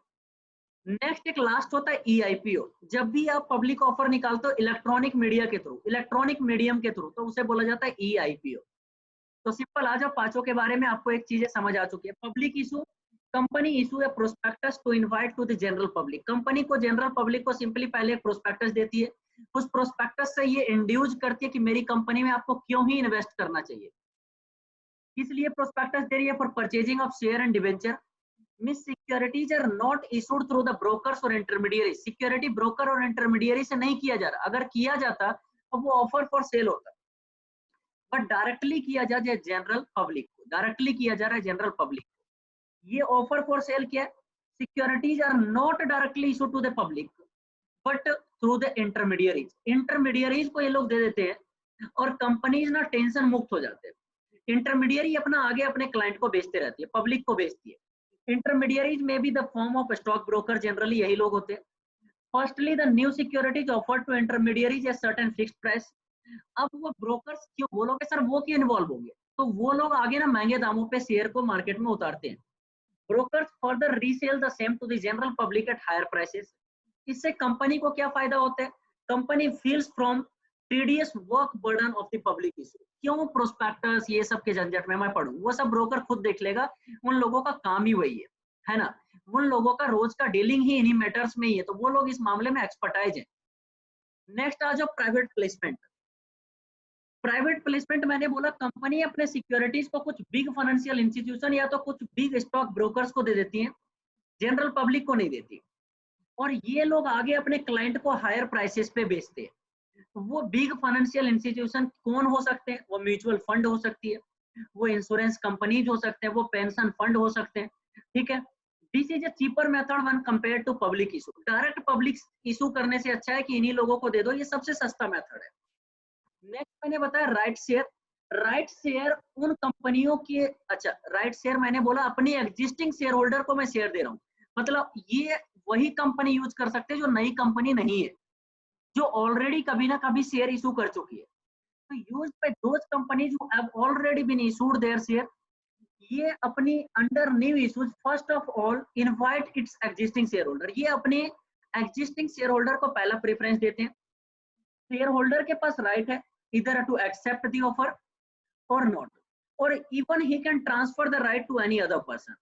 नेक्स्ट एक लास्ट होता है ईआईपीओ। जब भी आप पब्लिक ऑफर निकालते हो इलेक्ट्रॉनिक मीडिया के थ्रू, इलेक्ट्रॉनिक मीडियम के थ्रू, तो उसे बोला जाता है ईआईपीओ। तो सिंपल, आज पांचों के बारे में आपको एक चीजें समझ आ चुकी है। पब्लिक इशू, कंपनी इशू है prospectus to invite to the general public. Company को जनरल पब्लिक को सिंपली पहले एक प्रोस्पेक्टस देती है, उस प्रोस्पेक्टस से ये इंड्यूस करती है कि मेरी कंपनी में आपको क्यों ही इन्वेस्ट करना चाहिए। इसलिए प्रोस्पेक्टस दे रही है for purchasing of share and debenture. Miss securities are not issued through the brokers or intermediaries। Security broker और इंटरमीडियरी से नहीं किया जा रहा। अगर किया जाता तो वो ऑफर फॉर सेल होता, बट डायरेक्टली किया जाए जनरल पब्लिक को, डायरेक्टली किया जा रहा है जनरल पब्लिक को। ये ऑफर फॉर सेल क्या है? Securities are not directly issue to the public but through the intermediaries. Intermediaries को ये लोग दे देते हैं और कंपनीज ना टेंशन मुक्त हो जाते हैं। इंटरमीडियरी अपना आगे अपने क्लाइंट को बेचते रहती है, पब्लिक को बेचती है। इंटरमीडियरीज में भी the form of stock broker, generally यही लोग होते हैं। Firstly the new securities offered to intermediaries at certain fixed price. अब वो ब्रोकर्स क्यों बोलोगे सर, वो क्यों इन्वॉल्व होंगे? तो वो लोग आगे ना महंगे दामों पे शेयर को मार्केट में उतारते हैं। Brokers further resale the same to the general public at higher prices. इससे कंपनी को क्या फायदा होता है? Company feels from tedious work burden of the public issue. क्यों? प्रोस्पेक्टस ये सब के झंझट में मैं पढ़ूं, वो सब ब्रोकर खुद देख लेगा, उन लोगों का काम ही वही है ना, उन लोगों का रोज का डीलिंग ही इन्हीं मैटर्स में ही है, तो वो लोग इस मामले में एक्सपर्टाइज है। नेक्स्ट आ जाओ प्राइवेट प्लेसमेंट। प्राइवेट प्लेसमेंट मैंने बोला कंपनी अपने सिक्योरिटीज को कुछ बिग फाइनेंशियल इंस्टीट्यूशन या तो कुछ बिग स्टॉक ब्रोकर्स को दे देती है, जनरल पब्लिक को नहीं देती, और ये लोग आगे अपने क्लाइंट को हायर प्राइसेस पे बेचते हैं। वो बिग फाइनेंशियल इंस्टीट्यूशन कौन हो सकते हैं? वो म्यूचुअल फंड हो सकती है, वो इंश्योरेंस कंपनीज हो सकते हैं, वो पेंशन फंड हो सकते हैं, ठीक है। This is a cheaper method when compare to public issue. Direct public issue करने से अच्छा है कि इन्हीं लोगों को दे दो, ये सबसे सस्ता मेथड है। नेक्स्ट मैंने बताया राइट शेयर। राइट शेयर उन कंपनियों के, अच्छा राइट शेयर मैंने बोला अपनी एग्जिस्टिंग शेयर होल्डर को मैं शेयर दे रहा हूँ, मतलब ये वही कंपनी यूज कर सकते हैं जो नई कंपनी नहीं है, जो ऑलरेडी कभी ना कभी शेयर इशू कर चुकी है। तो use by those companies who have already been issued their share. ये अपनी under new issues first of all invite its existing shareholder. ये अपने एग्जिस्टिंग शेयर होल्डर को पहला प्रेफरेंस देते हैं। शेयर होल्डर के पास राइट है either to accept the offer or not, or even he can transfer the right to any other person.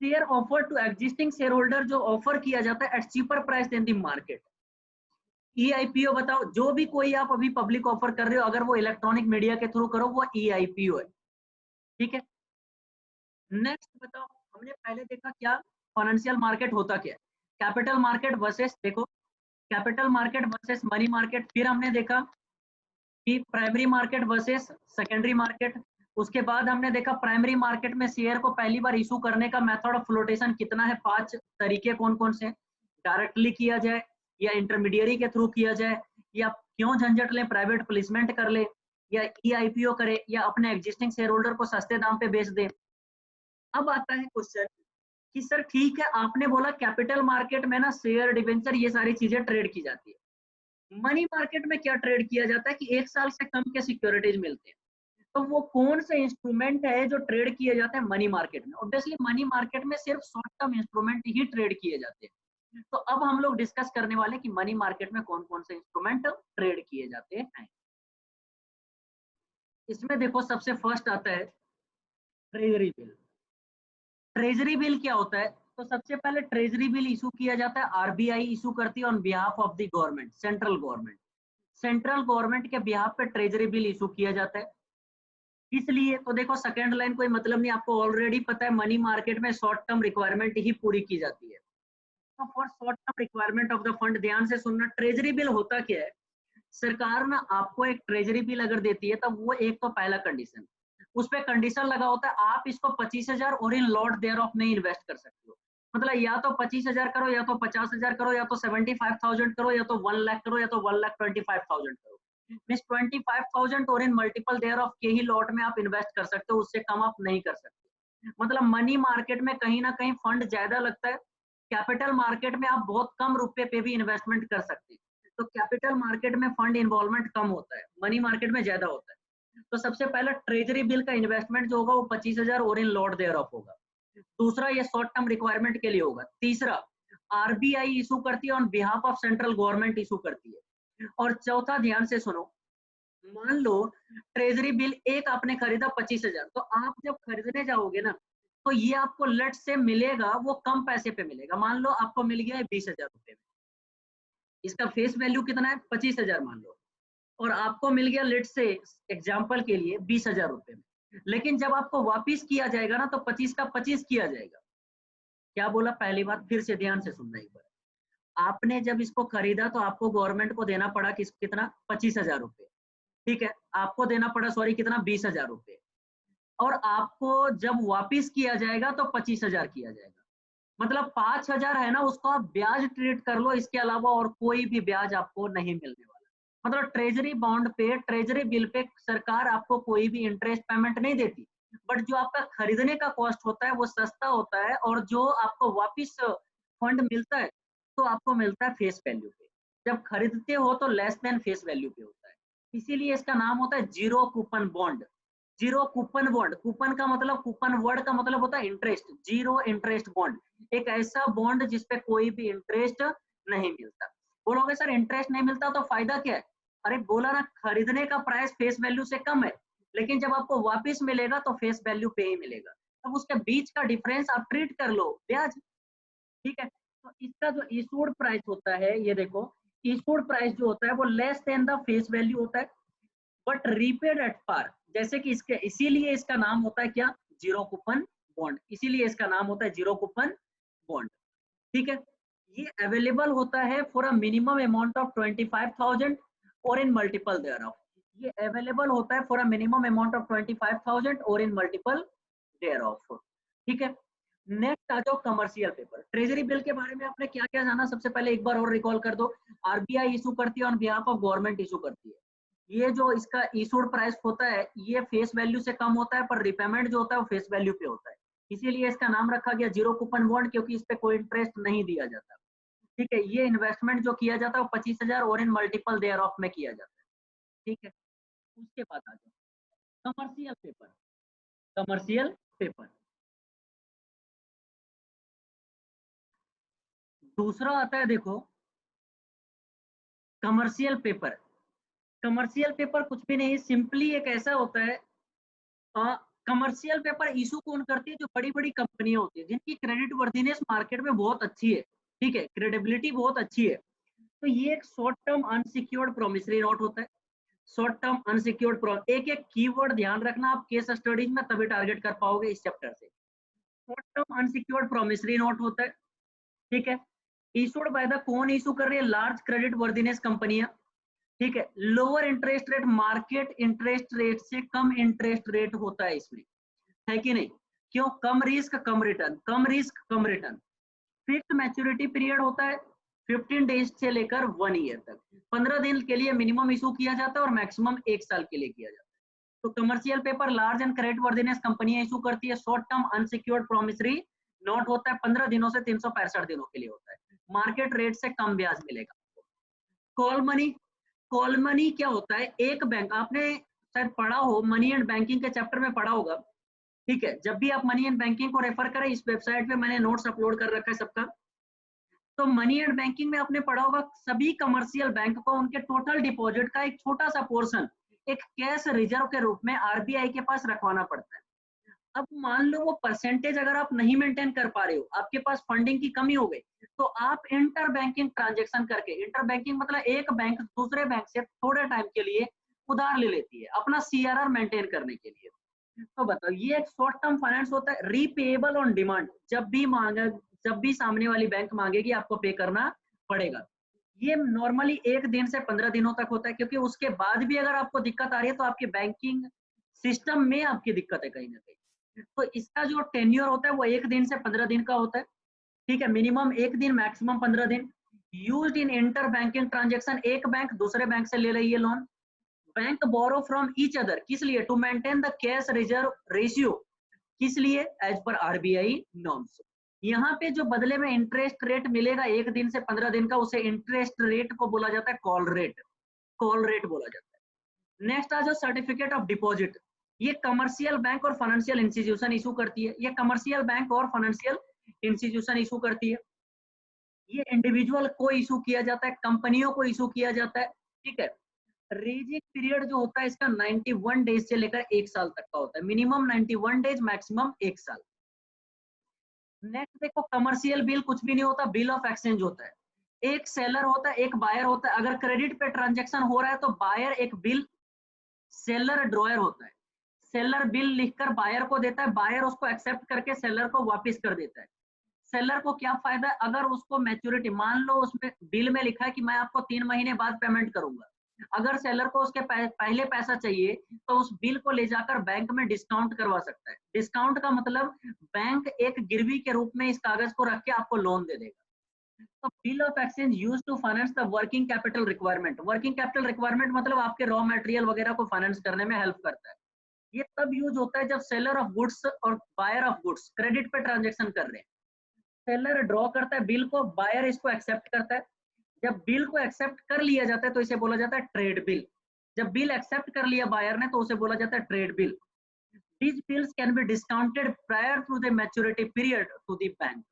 Share offer to existing shareholder जो offer किया जाता है at cheaper price than the market। EIPO बताओ, जो भी कोई आप अभी पब्लिक ऑफर कर रहे हो, अगर वो इलेक्ट्रॉनिक मीडिया के थ्रू करो वो EIPO है, ठीक है। नेक्स्ट बताओ, हमने पहले देखा क्या फाइनेंशियल मार्केट होता क्या है, कैपिटल मार्केट वर्सेस, देखो capital market versus money market. फिर हमने देखा कि primary market versus secondary market. उसके बाद हमने देखा प्राइमरी मार्केट में शेयर को पहली बार इशू करने का मेथड ऑफ फ्लोटेशन कितना है, 5 तरीके कौन कौन से, डायरेक्टली किया जाए या इंटरमीडियरी के थ्रू किया जाए, या क्यों झंझट लें प्राइवेट प्लेसमेंट कर ले, या EIPO करे, या अपने एग्जिस्टिंग शेयर होल्डर को सस्ते दाम पे बेच दे। अब आता है क्वेश्चन कि सर ठीक है, आपने बोला कैपिटल मार्केट में ना शेयर डिवेंचर ये सारी चीजें ट्रेड की जाती है, मनी मार्केट में क्या ट्रेड किया जाता है कि 1 साल से कम के सिक्योरिटीज मिलते हैं। तो वो कौन से इंस्ट्रूमेंट है जो ट्रेड किए जाते हैं मनी मार्केट में? ऑब्वियसली मनी मार्केट में सिर्फ शॉर्ट टर्म इंस्ट्रूमेंट ही ट्रेड किए जाते हैं। तो अब हम लोग डिस्कस करने वाले कि मनी मार्केट में कौन कौन से इंस्ट्रूमेंट ट्रेड किए जाते हैं। इसमें देखो सबसे फर्स्ट आता है ट्रेजरी बिल। ट्रेजरी बिल क्या होता है? तो सबसे पहले ट्रेजरी बिल इशू किया जाता है, RBI इशू करती है on behalf of the government, central government. Central government के बिहाफ पे ट्रेजरी बिल इशू किया जाता है। इसलिए तो देखो सेकंड लाइन कोई मतलब नहीं, आपको ऑलरेडी पता है मनी मार्केट में शॉर्ट टर्म रिक्वायरमेंट ही पूरी की जाती है। तो for short term requirement of the fund, ध्यान से सुनना, ट्रेजरी बिल होता क्या है? सरकार ना आपको एक ट्रेजरी बिल अगर देती है तब वो एक तो पहला कंडीशन, उस पर कंडीशन लगा होता है आप इसको 25,000 और इन लॉट देयर ऑफ में इन्वेस्ट कर सकते हो। मतलब या तो 25,000 करो, या तो 50,000 करो, या तो 75,000 करो, या तो 1 लाख करो, या तो 1,25,000 करो। मीन्स 25,000 और इन मल्टीपल देयर ऑफ के ही लॉट में आप इन्वेस्ट कर सकते हो, उससे कम आप नहीं कर सकते। मतलब मनी मार्केट में कहीं ना कहीं फंड ज्यादा लगता है, कैपिटल मार्केट में आप बहुत कम रुपए पे भी इन्वेस्टमेंट कर सकते हैं। तो कैपिटल मार्केट में फंड इन्वॉल्वमेंट कम होता है, मनी मार्केट में ज्यादा होता है। तो सबसे पहले ट्रेजरी बिल का इन्वेस्टमेंट जो होगा वो 25,000 और इन लॉट देयर ऑफ होगा। दूसरा ये शॉर्ट टर्म रिक्वायरमेंट के लिए होगा। तीसरा RBI इशू करती है on behalf of central government issue करती है। और चौथा ध्यान से सुनो, मान लो ट्रेजरी बिल एक आपने खरीदा 25,000, तो आप जब खरीदने जाओगे ना तो ये आपको लट से मिलेगा, वो कम पैसे पे मिलेगा। मान लो आपको मिल गया है 20,000 रुपए में, इसका फेस वैल्यू कितना है 25,000 मान लो, और आपको मिल गया लेट से एग्जाम्पल के लिए 20,000 रुपए में। लेकिन जब आपको वापिस किया जाएगा ना तो 25 का 25 किया जाएगा। क्या बोला? पहली बात फिर से ध्यान से सुनना एक बार। आपने जब इसको खरीदा तो आपको गवर्नमेंट को देना पड़ा कितना? 25,000 रुपए, ठीक है। आपको देना पड़ा सॉरी कितना? 20,000 रुपए। और आपको जब वापिस किया जाएगा तो 25,000 किया जाएगा। मतलब 5,000 है ना, उसको आप ब्याज ट्रीट कर लो, इसके अलावा और कोई भी ब्याज आपको नहीं मिलने वाला। मतलब ट्रेजरी बॉन्ड पे, ट्रेजरी बिल पे सरकार आपको कोई भी इंटरेस्ट पेमेंट नहीं देती, बट जो आपका खरीदने का कॉस्ट होता है वो सस्ता होता है, और जो आपको वापिस फंड मिलता है तो आपको मिलता है फेस वैल्यू पे। जब खरीदते हो तो लेस देन फेस वैल्यू पे होता है, इसीलिए इसका नाम होता है zero coupon bond. Zero coupon bond, coupon का मतलब, कूपन वर्ड का मतलब होता है इंटरेस्ट, जीरो इंटरेस्ट बॉन्ड, एक ऐसा बॉन्ड जिसपे कोई भी इंटरेस्ट नहीं मिलता। बोलोगे सर इंटरेस्ट नहीं मिलता तो फायदा क्या है? अरे बोला ना, खरीदने का प्राइस फेस वैल्यू से कम है, लेकिन जब आपको वापस मिलेगा तो फेस वैल्यू पे ही मिलेगा। अब उसके बीच का डिफरेंस आप ट्रीट कर लो ब्याज, ठीक है। तो इसका जो इशूड प्राइस होता है, ये देखो, इशूड प्राइस जो होता है वो less than the face value होता है, बट रीपेड एट पार। जैसे कि इसके, इसीलिए इसका नाम होता है क्या? जीरो कूपन बॉन्ड, इसीलिए इसका नाम होता है जीरो कूपन बॉन्ड, ठीक है। ये अवेलेबल होता है for a minimum amount of 25,000 और इन मल्टीपल देयर ऑफ। ये अवेलेबल होता है for a minimum amount of 25,000 और इन मल्टीपल देयर ऑफ, ठीक है। नेक्स्ट आ जाओ कमर्शियल पेपर। ट्रेजरी बिल के बारे में आपने क्या क्या जाना, सबसे पहले एक बार और रिकॉल कर दो। आरबीआई इशू करती है on behalf of government, issue करती है। ये जो इसका इशूड प्राइस होता है ये फेस वैल्यू से कम होता है, पर रिपेमेंट जो होता है वो फेस वैल्यू पे होता है, इसीलिए इसका नाम रखा गया जीरो कूपन बॉन्ड, क्योंकि इस पे कोई इंटरेस्ट नहीं दिया जाता, ठीक है। ये इन्वेस्टमेंट जो किया जाता है वो 25,000 और इन मल्टीपल देयर ऑफ में किया जाता है, ठीक है। उसके बाद आ जाओ कमर्शियल पेपर। कमर्शियल पेपर दूसरा आता है, देखो कमर्शियल पेपर। कमर्शियल पेपर कुछ भी नहीं, सिंपली एक ऐसा होता है, कमर्शियल पेपर इशू कौन करती है? जो बड़ी बड़ी कंपनियां होती है जिनकी क्रेडिट वर्दीनेस मार्केट में बहुत अच्छी है, ठीक है, क्रेडिबिलिटी बहुत अच्छी है। तो ये एक short term unsecured promissory note होता है। शॉर्ट टर्म अनसिक्योर्ड, एक एक कीवर्ड ध्यान रखना, आप केस स्टडीज में तभी टारगेट कर पाओगे इस चैप्टर से। Short term unsecured promissory note होता है, ठीक है। इशूड बाय द, कौन इशू कर रही है? लार्ज क्रेडिट वर्दीनेस कंपनियां, ठीक है। Lower interest rate, market interest rate से कम इंटरेस्ट रेट होता है इसमें, है कि नहीं? क्यों? कम रिस्क कम रिटर्न, कम रिस्क कम रिटर्न। फिक्स मैच्योरिटी पीरियड होता है 15 डेज से लेकर 1 ईयर तक, 15 दिन के लिए मिनिमम इशू किया जाता है और मैक्सिमम 1 साल के लिए किया जाता है। तो commercial paper large and credit worthiness कंपनियां इशू करती है। Short term unsecured promissory note होता है, 15 दिनों से 365 दिनों के लिए होता है, मार्केट रेट से कम ब्याज मिलेगा। कॉल मनी, कॉल मनी क्या होता है? एक बैंक, आपने शायद पढ़ा हो, मनी एंड बैंकिंग के चैप्टर में पढ़ा होगा, ठीक है। जब भी आप मनी एंड बैंकिंग को रेफर करें, इस वेबसाइट पे मैंने नोट्स अपलोड कर रखा है सबका। तो मनी एंड बैंकिंग में आपने पढ़ा होगा, सभी कमर्शियल बैंक को उनके टोटल डिपॉजिट का एक छोटा सा पोर्शन एक कैश रिजर्व के रूप में आरबीआई के पास रखवाना पड़ता है। अब मान लो वो परसेंटेज अगर आप नहीं मेंटेन कर पा रहे हो, आपके पास फंडिंग की कमी हो गई, तो आप इंटर बैंकिंग ट्रांजेक्शन करके, इंटर बैंकिंग मतलब एक बैंक दूसरे बैंक से थोड़े टाइम के लिए उधार ले लेती है अपना सीआरआर मेंटेन करने के लिए। तो बताओ, ये एक शॉर्ट टर्म फाइनेंस होता है, रीपेएबल ऑन डिमांड, जब भी मांगा, जब भी सामने वाली बैंक मांगेगी आपको पे करना पड़ेगा। ये नॉर्मली 1 दिन से 15 दिनों तक होता है, क्योंकि उसके बाद भी अगर आपको दिक्कत आ रही है तो आपके बैंकिंग सिस्टम में आपकी दिक्कत है कहीं ना कहीं। तो इसका जो टेन्योर होता है वो 1 दिन से 15 दिन का होता है, ठीक है। मिनिमम 1 दिन, मैक्सिमम 15 दिन। Used in inter banking transaction, एक बैंक दूसरे बैंक से ले रही है loan. Bank borrow from each other, किस लिए? To maintain the cash reserve ratio, किस लिए? As per RBI norms. यहाँ पे जो बदले में इंटरेस्ट रेट मिलेगा 1 दिन से 15 दिन का, उसे इंटरेस्ट रेट को बोला जाता है कॉल रेट, कॉल रेट बोला जाता है। नेक्स्ट आ जाओ सर्टिफिकेट ऑफ डिपॉजिट। ये कमर्शियल बैंक और फाइनेंशियल इंस्टीट्यूशन इशू करती है, ये कमर्शियल बैंक और फाइनेंशियल इंस्टीट्यूशन इशू करती है। ये इंडिविजुअल को इशू किया जाता है, कंपनियों को इशू किया जाता है, ठीक है। रेजिंग पीरियड जो होता है इसका 91 डेज से लेकर 1 साल तक का होता है, मिनिमम 91 डेज, मैक्सिमम 1 साल। नेक्स्ट देखो, कमर्शियल बिल कुछ भी नहीं होता, बिल ऑफ एक्सचेंज होता है। एक सेलर होता है, एक बायर होता है। अगर क्रेडिट पे ट्रांजेक्शन हो रहा है तो बायर एक बिल, सेलर ड्रॉयर होता है। सेलर बिल लिखकर बायर को देता है, बायर उसको एक्सेप्ट करके सेलर को वापस कर देता है। सेलर को क्या फायदा है? अगर उसको मैच्योरिटी, मान लो उसमें बिल में लिखा है कि मैं आपको 3 महीने बाद पेमेंट करूंगा, अगर सेलर को उसके पहले पैसा चाहिए तो उस बिल को ले जाकर बैंक में डिस्काउंट करवा सकता है। डिस्काउंट का मतलब बैंक एक गिरवी के रूप में इस कागज को रख के आपको लोन दे देगा। तो bill of exchange used to finance the working capital requirement. Working capital requirement मतलब आपके रॉ मटेरियल वगैरह को फाइनेंस करने में हेल्प करता है। ये तब यूज होता है जब सेलर ऑफ गुड्स और बायर ऑफ गुड्स क्रेडिट पे ट्रांजेक्शन कर रहे हैं। सेलर ड्रॉ करता है बिल को, बायर इसको एक्सेप्ट करता है। जब बिल को एक्सेप्ट कर लिया जाता है तो इसे बोला जाता है ट्रेड बिल। जब बिल एक्सेप्ट कर लिया बायर ने तो उसे बोला जाता है trade bill. These bills can be discounted prior to the maturity period to the bank.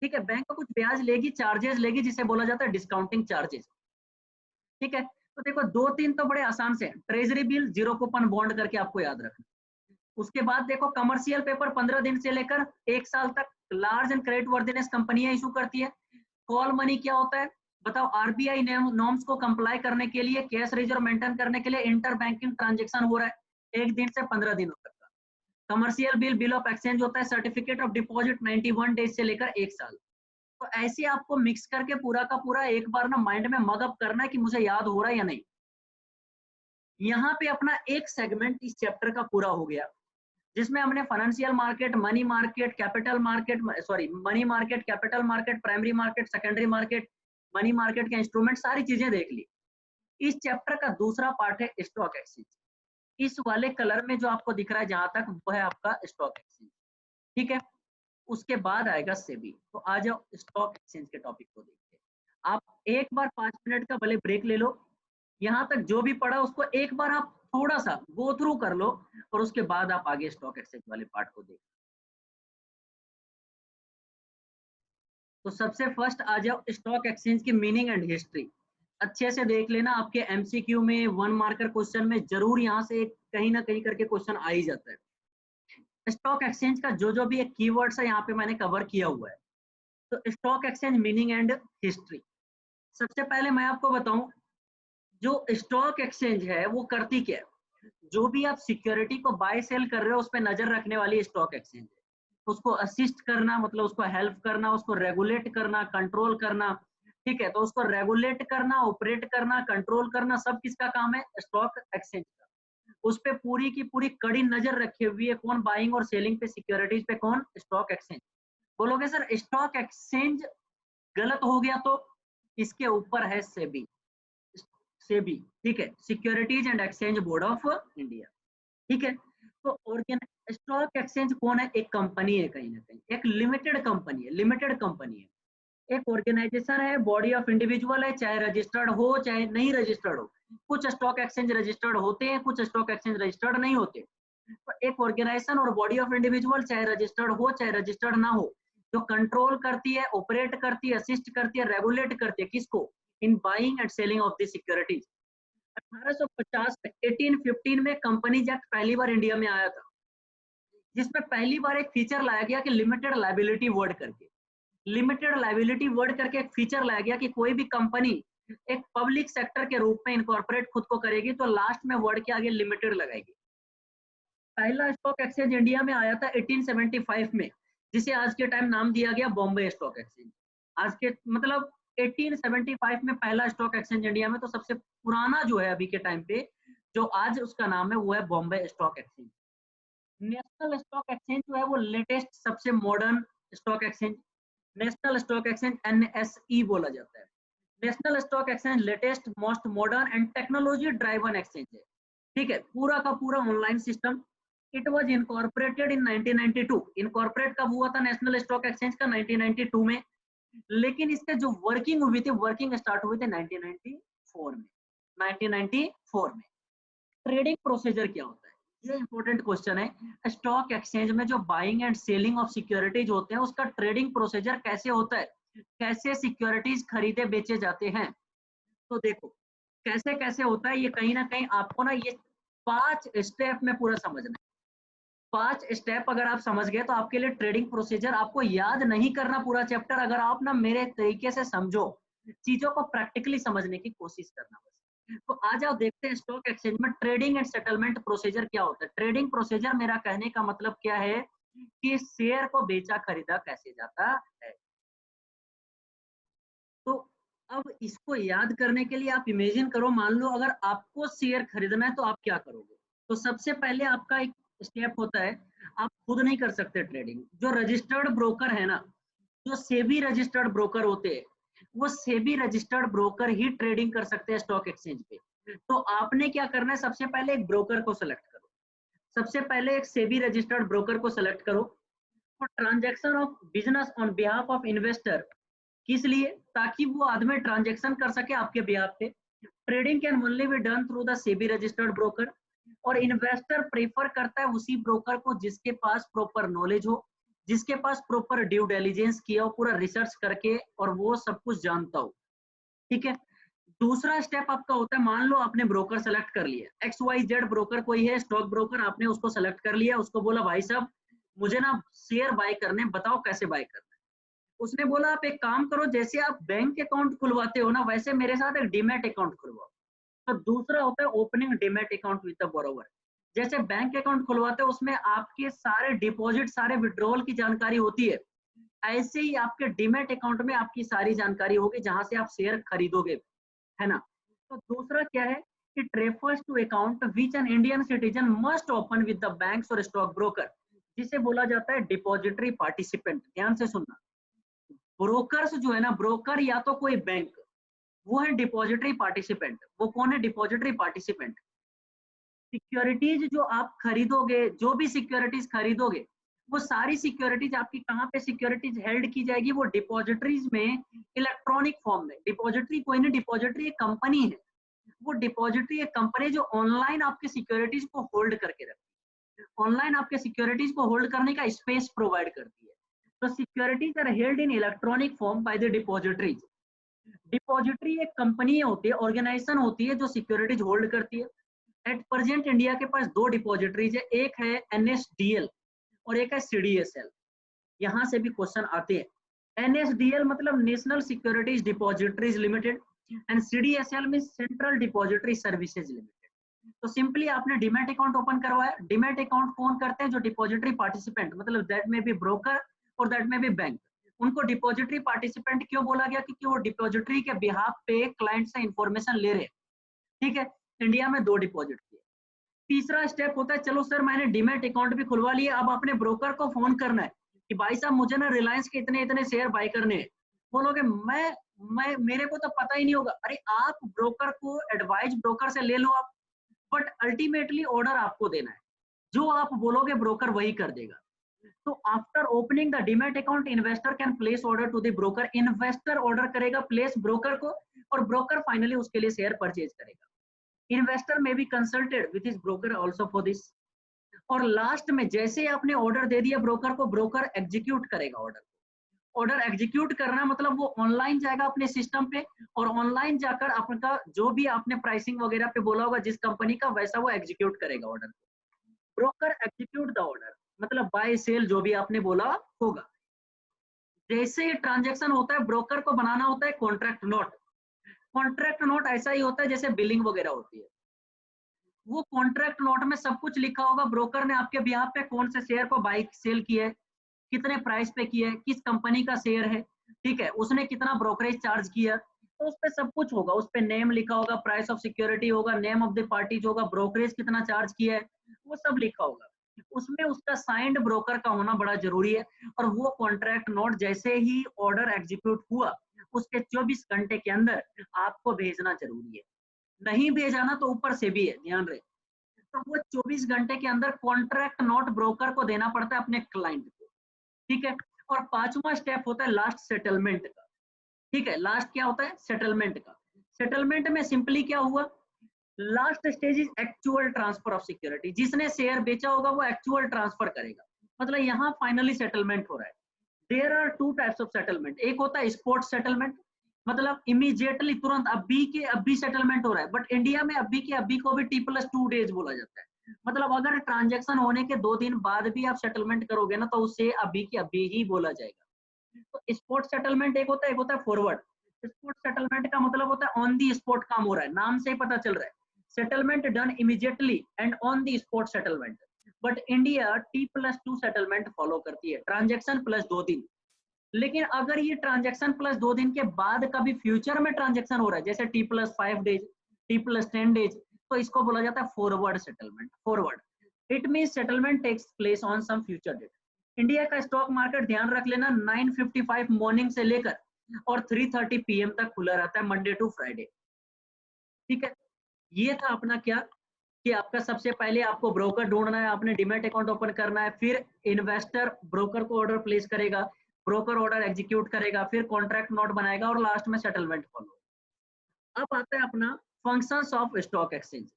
ठीक है, बैंक का कुछ ब्याज लेगी, चार्जेस लेगी, जिसे बोला जाता है डिस्काउंटिंग चार्जेस। ठीक है, तो देखो 2-3 तो बड़े आसान से, treasury bill, zero coupon bond करके आपको याद रखना। उसके बाद देखो कमर्शियल पेपर 15 दिन से लेकर 1 साल तक लार्ज एंड क्रेडिट वर्दिनेस कंपनियां इशू करती है। कॉल मनी क्या होता है बताओ? आरबीआई नॉर्म्स को कंप्लाई करने के लिए, कैश रिजर्व मेंटेन करने के लिए इंटर बैंकिंग ट्रांजेक्शन हो रहा है 1 दिन से 15 दिनों तक का। Commercial bill, bill of exchange होता है, सर्टिफिकेट ऑफ डिपॉजिट 91 डेज से लेकर 1 साल। तो ऐसे आपको मिक्स करके पूरा का पूरा एक बार ना माइंड में मगअप करना है कि मुझे याद हो रहा है या नहीं। यहाँ पे अपना एक सेगमेंट इस चैप्टर का पूरा हो गया, जिसमें हमने financial market, money market, capital market, sorry money market, capital market, primary market, secondary market, money market के इंस्ट्रूमेंट, सारी चीजें देख ली। इस चैप्टर का दूसरा पार्ट है स्टॉक एक्सचेंज। इस वाले कलर में जो आपको दिख रहा है जहां तक, वो है आपका स्टॉक एक्सचेंज। ठीक है, उसके बाद आएगा सेबी। तो आ जाओ स्टॉक एक्सचेंज के टॉपिक को देखते हैं। आप एक बार 5 मिनट का भले ब्रेक ले लो, यहाँ तक जो भी पढ़ा उसको एक बार आप थोड़ा सा गो थ्रू कर लो, और उसके बाद आप आगे स्टॉक एक्सचेंज वाले पार्ट को देखो। तो सबसे फर्स्ट आ जाओ स्टॉक एक्सचेंज की मीनिंग एंड हिस्ट्री। अच्छे से देख लेना, आपके एमसीक्यू में 1 मार्कर क्वेश्चन में जरूर यहाँ से कहीं ना कहीं करके क्वेश्चन आ ही जाता है। स्टॉक एक्सचेंज का जो भी एक कीवर्ड्स है यहाँ पे मैंने कवर किया हुआ है। तो stock exchange meaning and history, सबसे पहले मैं आपको बताऊं, जो स्टॉक एक्सचेंज है वो करती क्या है? जो भी आप सिक्योरिटी को बाय सेल कर रहे हो उस पर नजर रखने वाली स्टॉक एक्सचेंज है। उसको असिस्ट करना मतलब उसको हेल्प करना, उसको रेगुलेट करना, कंट्रोल करना। ठीक है, तो उसको रेगुलेट करना, ऑपरेट करना, कंट्रोल करना, सब किसका काम है? स्टॉक एक्सचेंज का। उस पे पूरी की पूरी कड़ी नजर रखी हुई है, कौन बाइंग और सेलिंग पे, सिक्योरिटीज पे, कौन? Stock exchange. बोलोगे सर स्टॉक एक्सचेंज गलत हो गया तो? इसके ऊपर है सेबी। सेबी, ठीक है, securities and exchange board of India. ठीक है, तो स्टॉक एक्सचेंज कौन है? एक कंपनी है, कहीं ना कहीं एक लिमिटेड कंपनी है, लिमिटेड कंपनी है, एक ऑर्गेनाइजेशन है, बॉडी ऑफ इंडिविजुअल है, चाहे रजिस्टर्ड हो चाहे नहीं रजिस्टर्ड हो। कुछ स्टॉक एक्सचेंज रजिस्टर्ड होते हैं, कुछ स्टॉक एक्सचेंज रजिस्टर्ड नहीं होते। तो एक ऑर्गेनाइजेशन और बॉडी ऑफ इंडिविजुअल, चाहे रजिस्टर्ड हो चाहे रजिस्टर्ड ना हो, जो कंट्रोल करती है, ऑपरेट करती है, असिस्ट करती है, रेगुलेट करती है, किसको? In buying and selling of the securities. 1850 में 1815 में कंपनीज एक्ट पहली बार इंडिया में आया था, जिसमें पहली बार एक फीचर लाया गया कि लिमिटेड लायबिलिटी वर्ड करके, लिमिटेड लायबिलिटी वर्ड करके एक फीचर लाया गया कि कोई भी कंपनी एक पब्लिक सेक्टर के रूप में इनकॉर्पोरेट खुद को करेगी तो लास्ट में वर्ड के आगे लिमिटेड लगाएगी। पहला स्टॉक एक्सचेंज इंडिया में आया था 1875 में, जिसे आज के टाइम नाम दिया गया बॉम्बे स्टॉक एक्सचेंज। आज के मतलब 1875 में पहला स्टॉक एक्सचेंज इंडिया में। तो सबसे पुराना जो है अभी के टाइम पे, जो आज उसका नाम है, वो है Bombay stock exchange. National stock exchange जो है वो लेटेस्ट सबसे modern stock exchange, national stock exchange NSE बोला जाता है। National stock exchange latest, most modern and technology driven exchange है। ठीक है, पूरा का पूरा online system. It was incorporated in 1992। Incorporate कब हुआ था नेशनल स्टॉक एक्सचेंज का? 1992 में। लेकिन इसके जो वर्किंग हुई थी, वर्किंग स्टार्ट हुई थी 1994 में। 1994 में। ट्रेडिंग प्रोसीजर क्या होता है, ये इंपॉर्टेंट क्वेश्चन है। स्टॉक एक्सचेंज में जो buying and selling of securities होते हैं, उसका ट्रेडिंग प्रोसीजर कैसे होता है, कैसे सिक्योरिटीज खरीदे बेचे जाते हैं। तो देखो कैसे कैसे होता है, ये कहीं ना कहीं आपको ना ये 5 स्टेप में पूरा समझना है। 5 स्टेप अगर आप समझ गए तो आपके लिए ट्रेडिंग प्रोसीजर, आपको याद नहीं करना पूरा चैप्टर, अगर आप ना मेरे तरीके से समझो, चीजों को प्रैक्टिकली समझने की कोशिश करना बस। तो आ जाओ देखते हैं स्टॉक एक्सचेंज में ट्रेडिंग एंड सेटलमेंट प्रोसीजर क्या होता है। ट्रेडिंग प्रोसीजर मेरा कहने का मतलब क्या है कि शेयर को बेचा खरीदा कैसे जाता है। तो अब इसको याद करने के लिए आप इमेजिन करो, मान लो अगर आपको शेयर खरीदना है तो आप क्या करोगे। तो सबसे पहले आपका एक स्टेप होता है, आप खुद नहीं कर सकते ट्रेडिंग। जो रजिस्टर्ड ब्रोकर है ना, जो सेबी रजिस्टर्ड ब्रोकर होते हैं, वो सेबी रजिस्टर्ड ब्रोकर ही ट्रेडिंग कर सकते हैं स्टॉक एक्सचेंज पे। तो आपने क्या करना है, सबसे पहले एक ब्रोकर को सेलेक्ट करो। सबसे पहले एक सेबी रजिस्टर्ड ब्रोकर को सेलेक्ट करो। और transaction of business on behalf of investor, किस लिए? ताकि वो आदमी ट्रांजैक्शन कर सके आपके बिहाफ पे। Trading can only be done through the SEBI registered broker. और इन्वेस्टर प्रेफर करता है उसी ब्रोकर को जिसके पास प्रॉपर नॉलेज हो, जिसके पास प्रॉपर ड्यू डिलिजेंस किया हो, पूरा रिसर्च करके, और वो सब कुछ जानता हो। ठीक है। दूसरा स्टेप आपका होता है, मान लो आपने ब्रोकर सेलेक्ट कर लिया, XYZ ब्रोकर कोई है, स्टॉक ब्रोकर, आपने उसको सेलेक्ट कर लिया, उसको बोला भाई साहब मुझे ना शेयर बाय करने, बताओ कैसे बाय करना है। उसने बोला आप एक काम करो, जैसे आप बैंक अकाउंट खुलवाते हो ना, वैसे मेरे साथ एक डीमैट अकाउंट खुलवाओ। तो दूसरा होता है opening demat account with the borrower. जैसे बैंक अकाउंट खुलवाते हो उसमें आपके सारे डिपॉजिट, सारे विड्रॉल की जानकारी होती है, ऐसे ही आपके डीमैट अकाउंट में आपकी सारी जानकारी होगी जहां से आप शेयर खरीदोगे, है ना। तो दूसरा क्या है, it refers to account which an Indian citizen must open with the banks और स्टॉक ब्रोकर, जिसे बोला जाता है डिपॉजिटरी पार्टिसिपेंट। ध्यान से सुनना, ब्रोकर्स जो है ना, ब्रोकर या तो कोई बैंक, वो है डिपॉजिटरी पार्टिसिपेंट। वो कौन है डिपॉजिटरी पार्टिसिपेंट? सिक्योरिटीज जो आप खरीदोगे, जो भी सिक्योरिटीज खरीदोगे, वो सारी सिक्योरिटीज आपकी कहाँ पे सिक्योरिटीज हेल्ड की जाएगी? वो डिपॉजिटरीज में, इलेक्ट्रॉनिक फॉर्म में। डिपॉजिटरी कोई नहीं, डिपॉजिटरी एक कंपनी है। वो डिपॉजिटरी एक कंपनी जो ऑनलाइन आपके सिक्योरिटीज को होल्ड करके रखती है, ऑनलाइन आपके सिक्योरिटीज को होल्ड करने का स्पेस प्रोवाइड करती है। तो securities are held in electronic form by the depositories. Depository एक कंपनी होती है, ऑर्गेनाइजेशन होती है जो सिक्योरिटीज होल्ड करती है। एट प्रेजेंट इंडिया के पास दो डिपॉजिटरीज है, एक है NSDL और एक है CDSL। यहाँ से भी क्वेश्चन आते हैं। NSDL मतलब national securities depositories limited, and CDSL में सेंट्रल डिपॉजिटरी सर्विसेज लिमिटेड। तो सिंपली आपने डीमैट अकाउंट ओपन करवाया। डीमैट अकाउंट कौन करते हैं? जो डिपॉजिटरी पार्टिसिपेंट, मतलब दैट में भी ब्रोकर और दैट में भी बैंक। उनको डिपॉजिटरी पार्टिसिपेंट क्यों बोला गया? क्योंकि वो डिपॉजिटरी के बिहाफ पे क्लाइंट से इंफॉर्मेशन ले रहे हैं। ठीक है। इंडिया में दो डिपॉजिट किए। तीसरा स्टेप होता है, चलो सर मैंने डीमैट अकाउंट भी खुलवा लिया, अब अपने ब्रोकर को फोन करना है कि भाई साहब मुझे ना रिलायंस के इतने इतने शेयर बाय करने हैं। बोलोगे मैं मेरे को तो पता ही नहीं होगा। अरे आप ब्रोकर को एडवाइस ब्रोकर से ले लो आप, बट अल्टीमेटली ऑर्डर आपको देना है। जो आप बोलोगे ब्रोकर वही कर देगा। तो after opening the demat account, investor can place order to the broker. Investor order करेगा प्लेस ब्रोकर को, और ब्रोकर फाइनली उसके लिए शेयर परचेज करेगा। Investor may be consulted with his broker also for this. और लास्ट में जैसे आपने ऑर्डर दे दिया ब्रोकर को, ब्रोकर एग्जीक्यूट करेगा ऑर्डर। ऑर्डर एग्जीक्यूट करना मतलब वो ऑनलाइन जाएगा अपने सिस्टम पे, और ऑनलाइन जाकर आपका जो भी आपने प्राइसिंग वगैरह पे बोला होगा जिस कंपनी का, वैसा वो एग्जीक्यूट करेगा order. Broker execute the order मतलब बाय सेल जो भी आपने बोला होगा। जैसे ट्रांजेक्शन होता है, ब्रोकर को बनाना होता है कॉन्ट्रैक्ट नोट। कॉन्ट्रैक्ट नोट ऐसा ही होता है जैसे बिलिंग वगैरह होती है। वो कॉन्ट्रैक्ट नोट में सब कुछ लिखा होगा, ब्रोकर ने आपके बिहाफ पे कौन से शेयर को बाई सेल किया है, कितने प्राइस पे किया है, किस कंपनी का शेयर है, ठीक है, उसने कितना ब्रोकरेज चार्ज किया, तो उस पे सब कुछ होगा। उस पे नेम लिखा होगा, प्राइस ऑफ सिक्योरिटी होगा, नेम ऑफ द पार्टीज होगा, ब्रोकरेज कितना चार्ज किया है, वो सब लिखा होगा। उसमें उसका साइंड ब्रोकर का होना बड़ा जरूरी है। और वो कॉन्ट्रैक्ट नोट जैसे ही ऑर्डर एग्जीक्यूट हुआ, उसके 24 घंटे के अंदर आपको भेजना जरूरी है। नहीं भेजा ना तो ऊपर से भी है, ध्यान रहे। तो वो 24 घंटे के अंदर कॉन्ट्रैक्ट नोट ब्रोकर को देना पड़ता है अपने क्लाइंट को। ठीक है। और पांचवा स्टेप होता है लास्ट सेटलमेंट का। ठीक है, लास्ट क्या होता है? सेटलमेंट का। सेटलमेंट में सिंपली क्या हुआ, last stage is actual transfer of security. जिसने शेयर बेचा होगा वो एक्चुअल ट्रांसफर करेगा, मतलब यहाँ फाइनली सेटलमेंट हो रहा है। There are two types of settlement. एक होता है स्पॉट सेटलमेंट, मतलब इमीडिएटली तुरंत अभी के अभी सेटलमेंट हो रहा है। बट इंडिया में अभी के अभी को भी T+2 डेज बोला जाता है। मतलब अगर ट्रांजेक्शन होने के 2 दिन बाद भी आप सेटलमेंट करोगे ना, तो उसे अभी के अभी ही बोला जाएगा। तो स्पॉट सेटलमेंट एक होता है फॉरवर्ड। स्पॉट सेटलमेंट का मतलब होता है ऑन दी स्पॉट काम हो रहा है, नाम से ही पता चल रहा है। Settlement done immediately and on the spot settlement. But India T+2 settlement follow करती है, ट्रांजेक्शन प्लस 2 दिन। लेकिन अगर ये ट्रांजेक्शन प्लस 2 दिन के बाद कभी फ्यूचर में ट्रांजेक्शन हो रहा है, जैसे T+5 डेज, T+10 डेज, तो इसको बोला जाता है forward settlement. Forward it means settlement takes place on some future date. India का स्टॉक मार्केट ध्यान रख लेना 9:55 मॉर्निंग से लेकर और 3:30 PM तक खुला रहता है, मंडे टू फ्राइडे। ठीक है। ये था अपना क्या, कि आपका सबसे पहले आपको ब्रोकर ढूंढना है, आपने डीमैट अकाउंट ओपन करना है, फिर इन्वेस्टर ब्रोकर को ऑर्डर प्लेस करेगा, ब्रोकर ऑर्डर एग्जीक्यूट करेगा, फिर कॉन्ट्रैक्ट नोट बनाएगा और लास्ट में सेटलमेंट फॉलो। अब आता है अपना functions of stock exchange.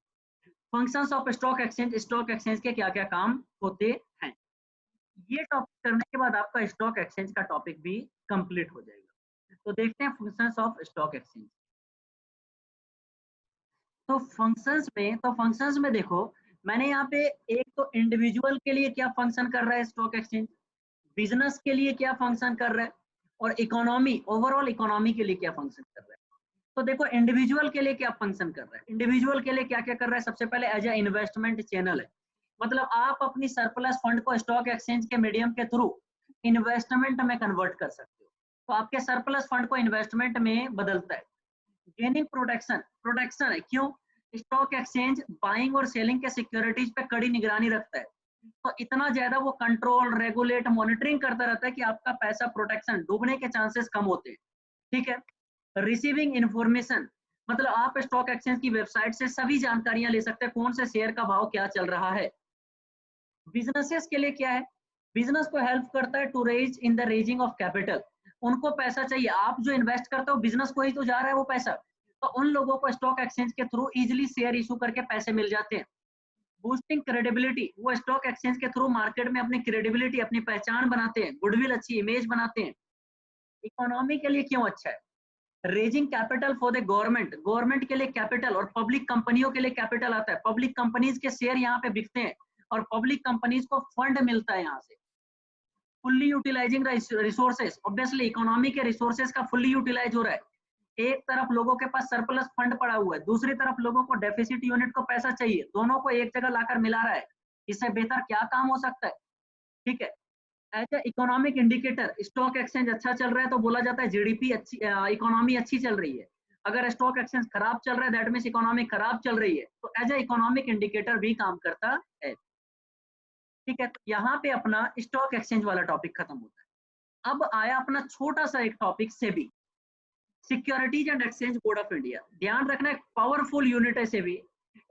Functions of stock exchange के क्या क्या काम होते हैं। ये टॉपिक करने के बाद आपका स्टॉक एक्सचेंज का टॉपिक भी कंप्लीट हो जाएगा। तो देखते हैं फंक्शंस ऑफ स्टॉक एक्सचेंज। तो फंक्शंस में देखो, मैंने यहाँ पे एक तो इंडिविजुअल के लिए क्या फंक्शन कर रहा है स्टॉक एक्सचेंज, बिजनेस के लिए क्या फंक्शन कर रहा है, और इकोनॉमी, ओवरऑल इकोनॉमी के लिए क्या फंक्शन कर रहा है। तो देखो इंडिविजुअल के लिए क्या फंक्शन कर रहा है, इंडिविजुअल के लिए क्या क्या कर रहा है। सबसे पहले एज ए इन्वेस्टमेंट चैनल है, मतलब आप अपनी सरप्लस फंड को स्टॉक एक्सचेंज के मीडियम के थ्रू इन्वेस्टमेंट में कन्वर्ट कर सकते हो। तो आपके सरप्लस फंड को इन्वेस्टमेंट में बदलता है। गेनिंग प्रोटेक्शन है, क्यों? स्टॉक एक्सचेंज बाइंग और सेलिंग के सिक्योरिटीज पे कड़ी निगरानी रखता है, तो इतना ज्यादा वो कंट्रोल, रेगुलेट, मॉनिटरिंग करता रहता है कि आपका पैसा प्रोटेक्शन, डूबने के चांसेस कम होते हैं। ठीक है। रिसीविंग इंफॉर्मेशन, मतलब आप स्टॉक एक्सचेंज की वेबसाइट से सभी जानकारियां ले सकते हैं, कौन से शेयर का भाव क्या चल रहा है। बिजनेसेस के लिए क्या है, बिजनेस को हेल्प करता है to raise in the raising of capital, उनको पैसा चाहिए, आप जो इन्वेस्ट करते हो बिजनेस को ही तो जा रहा है वो पैसा, तो उन लोगों को स्टॉक एक्सचेंज के थ्रू इजिली शेयर इशू करके पैसे मिल जाते हैं। बूस्टिंग क्रेडिबिलिटी, वो स्टॉक एक्सचेंज के थ्रू मार्केट में अपनी क्रेडिबिलिटी, अपनी पहचान बनाते हैं, गुडविल, अच्छी इमेज बनाते हैं। इकोनॉमी के लिए क्यों अच्छा है, raising capital for the government, government के लिए कैपिटल और पब्लिक कंपनियों के लिए कैपिटल आता है, पब्लिक कंपनीज के शेयर यहाँ पे बिकते हैं और पब्लिक कंपनीज को फंड मिलता है यहाँ से। Fully utilising resources, obviously economy के रिसोर्सेज का फुल्ली यूटिलाइज हो रहा है, एक तरफ लोगों के पास सरप्लस फंड पड़ा हुआ है, दूसरी तरफ लोगों को डेफिसिट यूनिट को पैसा चाहिए, दोनों को एक जगह लाकर मिला रहा है, इससे बेहतर क्या काम हो सकता है। ठीक है। As a economic indicator, stock exchange अच्छा चल रहा है तो बोला जाता है जीडीपी अच्छी, इकोनॉमी अच्छी चल रही है। अगर स्टॉक एक्सचेंज खराब चल रहा है दैट मींस इकोनॉमी खराब चल रही है, तो एज ए इकोनॉमिक इंडिकेटर भी काम करता है। ठीक है, तो यहाँ पे अपना स्टॉक एक्सचेंज वाला टॉपिक खत्म होता है। अब आया अपना छोटा सा एक topic, SEBI, securities and exchange board of India. ध्यान रखना, एक पावरफुल यूनिट है सेबी,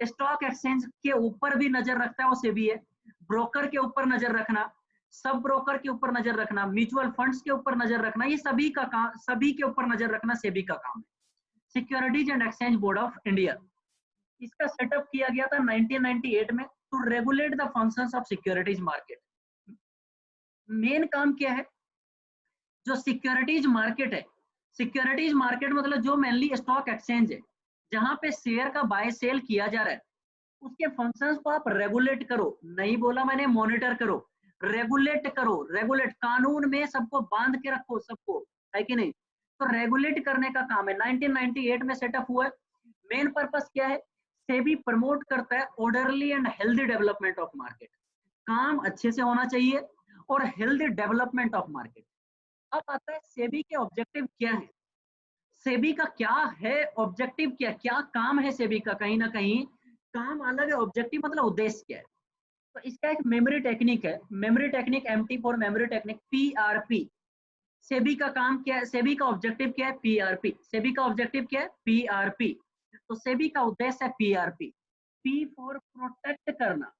स्टॉक एक्सचेंज के ऊपर भी नजर रखता है वो सेबी है, ब्रोकर के ऊपर नजर रखना, सब ब्रोकर के ऊपर नजर रखना, म्यूचुअल फंड्स के ऊपर नजर रखना, ये सभी का काम, सभी के ऊपर नजर रखना सेबी का काम है। Securities and exchange board of India, इसका सेटअप किया गया था 1998 में to regulate the functions of securities market. Main काम क्या है, जो सिक्योरिटीज मार्केट है, सिक्योरिटीज मार्केट मतलब जो मेनली स्टॉक एक्सचेंज है, जहां पे शेयर का बाय सेल किया जा रहा है, उसके फंक्शंस को आप रेगुलेट करो, नहीं बोला मैंने मॉनिटर करो, रेगुलेट करो, रेगुलेट, कानून में सबको बांध के रखो सबको, है कि नहीं। तो रेगुलेट करने का काम है, 1998 में सेटअप हुआ है। मेन पर्पस क्या है, सेबी प्रमोट करता है orderly and healthy development of market, काम अच्छे से होना चाहिए और हेल्दी डेवलपमेंट ऑफ मार्केट। अब आता है सेबी के ऑब्जेक्टिव क्या है, सेबी का क्या है ऑब्जेक्टिव, क्या क्या काम है सेबी का, कहीं ना कहीं काम अलग है, ऑब्जेक्टिव मतलब उद्देश्य क्या है। तो इसका एक मेमोरी टेक्निक है, memory technique, MT for memory technique, PRP. SEBI का काम क्या है, सेबी का ऑब्जेक्टिव क्या है, पीआरपी। सेबी का ऑब्जेक्टिव क्या है, पीआरपी। तो सेबी का उद्देश्य है पीआरपी, पी फॉर प्रोटेक्ट करना,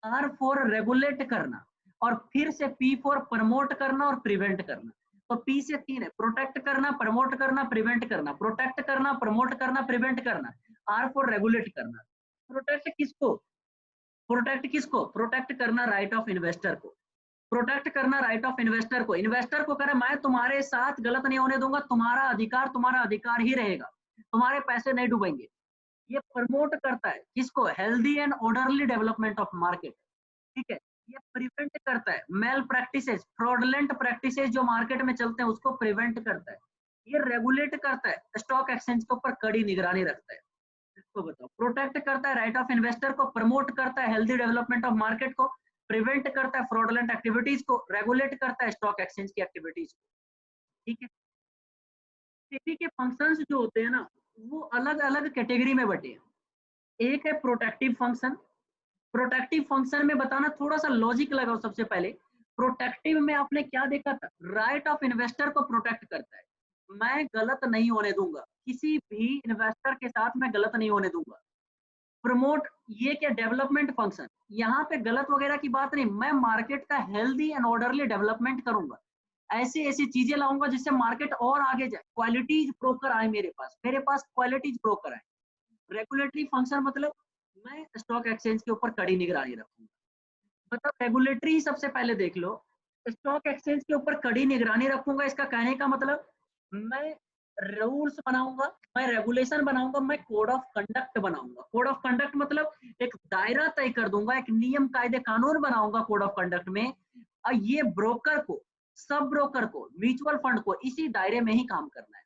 आर फॉर रेगुलेट करना, और फिर से पी फॉर प्रमोट करना और प्रिवेंट करना। तो पी से तीन है, प्रोटेक्ट करना, प्रमोट करना, प्रिवेंट करना, प्रोटेक्ट करना, प्रमोट करना, प्रिवेंट करना। आर फॉर रेगुलेट करना, प्रोटेक्ट किसको, प्रोटेक्ट किसको, प्रोटेक्ट करना राइट ऑफ इन्वेस्टर को, प्रोटेक्ट करना राइट ऑफ इन्वेस्टर को, इन्वेस्टर को कह रहा मैं तुम्हारे साथ गलत नहीं होने दूंगा, तुम्हारा अधिकार ही रहेगा, तुम्हारे पैसे नहीं डूबेंगे। ये प्रमोट करता है किसको, healthy and orderly development of market. ठीक है। ये प्रिवेंट करता है मेल प्रैक्टिसेस, फ्रॉडलेंट प्रैक्टिसेस जो मार्केट में चलते हैं उसको प्रिवेंट करता है। ये रेगुलेट करता है, स्टॉक एक्सचेंज के ऊपर कड़ी निगरानी रखता है। तो बताओ, प्रोटेक्ट करता है राइट ऑफ इन्वेस्टर को, प्रमोट करता है हेल्दी डेवलपमेंट ऑफ मार्केट को, प्रिवेंट करता है फ्रॉडलेंट एक्टिविटीज को, रेगुलेट करता है स्टॉक एक्सचेंज की एक्टिविटीज को। ठीक है। सेबी के फंक्शंस जो होते हैं ना, वो अलग अलग कैटेगरी में बटे हैं। एक है प्रोटेक्टिव फंक्शन, प्रोटेक्टिव फंक्शन में बताना थोड़ा सा लॉजिक लगाओ। सबसे पहले प्रोटेक्टिव में आपने क्या देखा था, राइट ऑफ इन्वेस्टर को प्रोटेक्ट करता है, मैं गलत नहीं होने दूंगा, किसी भी इन्वेस्टर के साथ मैं गलत नहीं होने दूंगा। प्रमोट, ये क्या, डेवलपमेंट फंक्शन, यहाँ पे गलत वगैरह की बात नहीं, मैं मार्केट का हेल्दी एंड ऑर्डरली डेवलपमेंट करूंगा, ऐसी ऐसी चीजें लाऊंगा जिससे मार्केट और आगे जाए, क्वालिटीज ब्रोकर आए मेरे पास क्वालिटीज ब्रोकर आए। रेगुलेटरी फंक्शन मतलब मैं स्टॉक एक्सचेंज के ऊपर कड़ी निगरानी रखूंगा। मतलब रेगुलेटरी ही सबसे पहले देख लो, स्टॉक एक्सचेंज के ऊपर कड़ी निगरानी रखूंगा, इसका कहने का मतलब मैं रूल्स बनाऊंगा, मैं रेगुलेशन बनाऊंगा, मैं कोड ऑफ कंडक्ट बनाऊंगा। कोड ऑफ कंडक्ट मतलब एक दायरा तय कर दूंगा, एक नियम कायदे कानून बनाऊंगा कोड ऑफ कंडक्ट में, और ये ब्रोकर को, सब ब्रोकर को, म्यूचुअल फंड को इसी दायरे में ही काम करना है।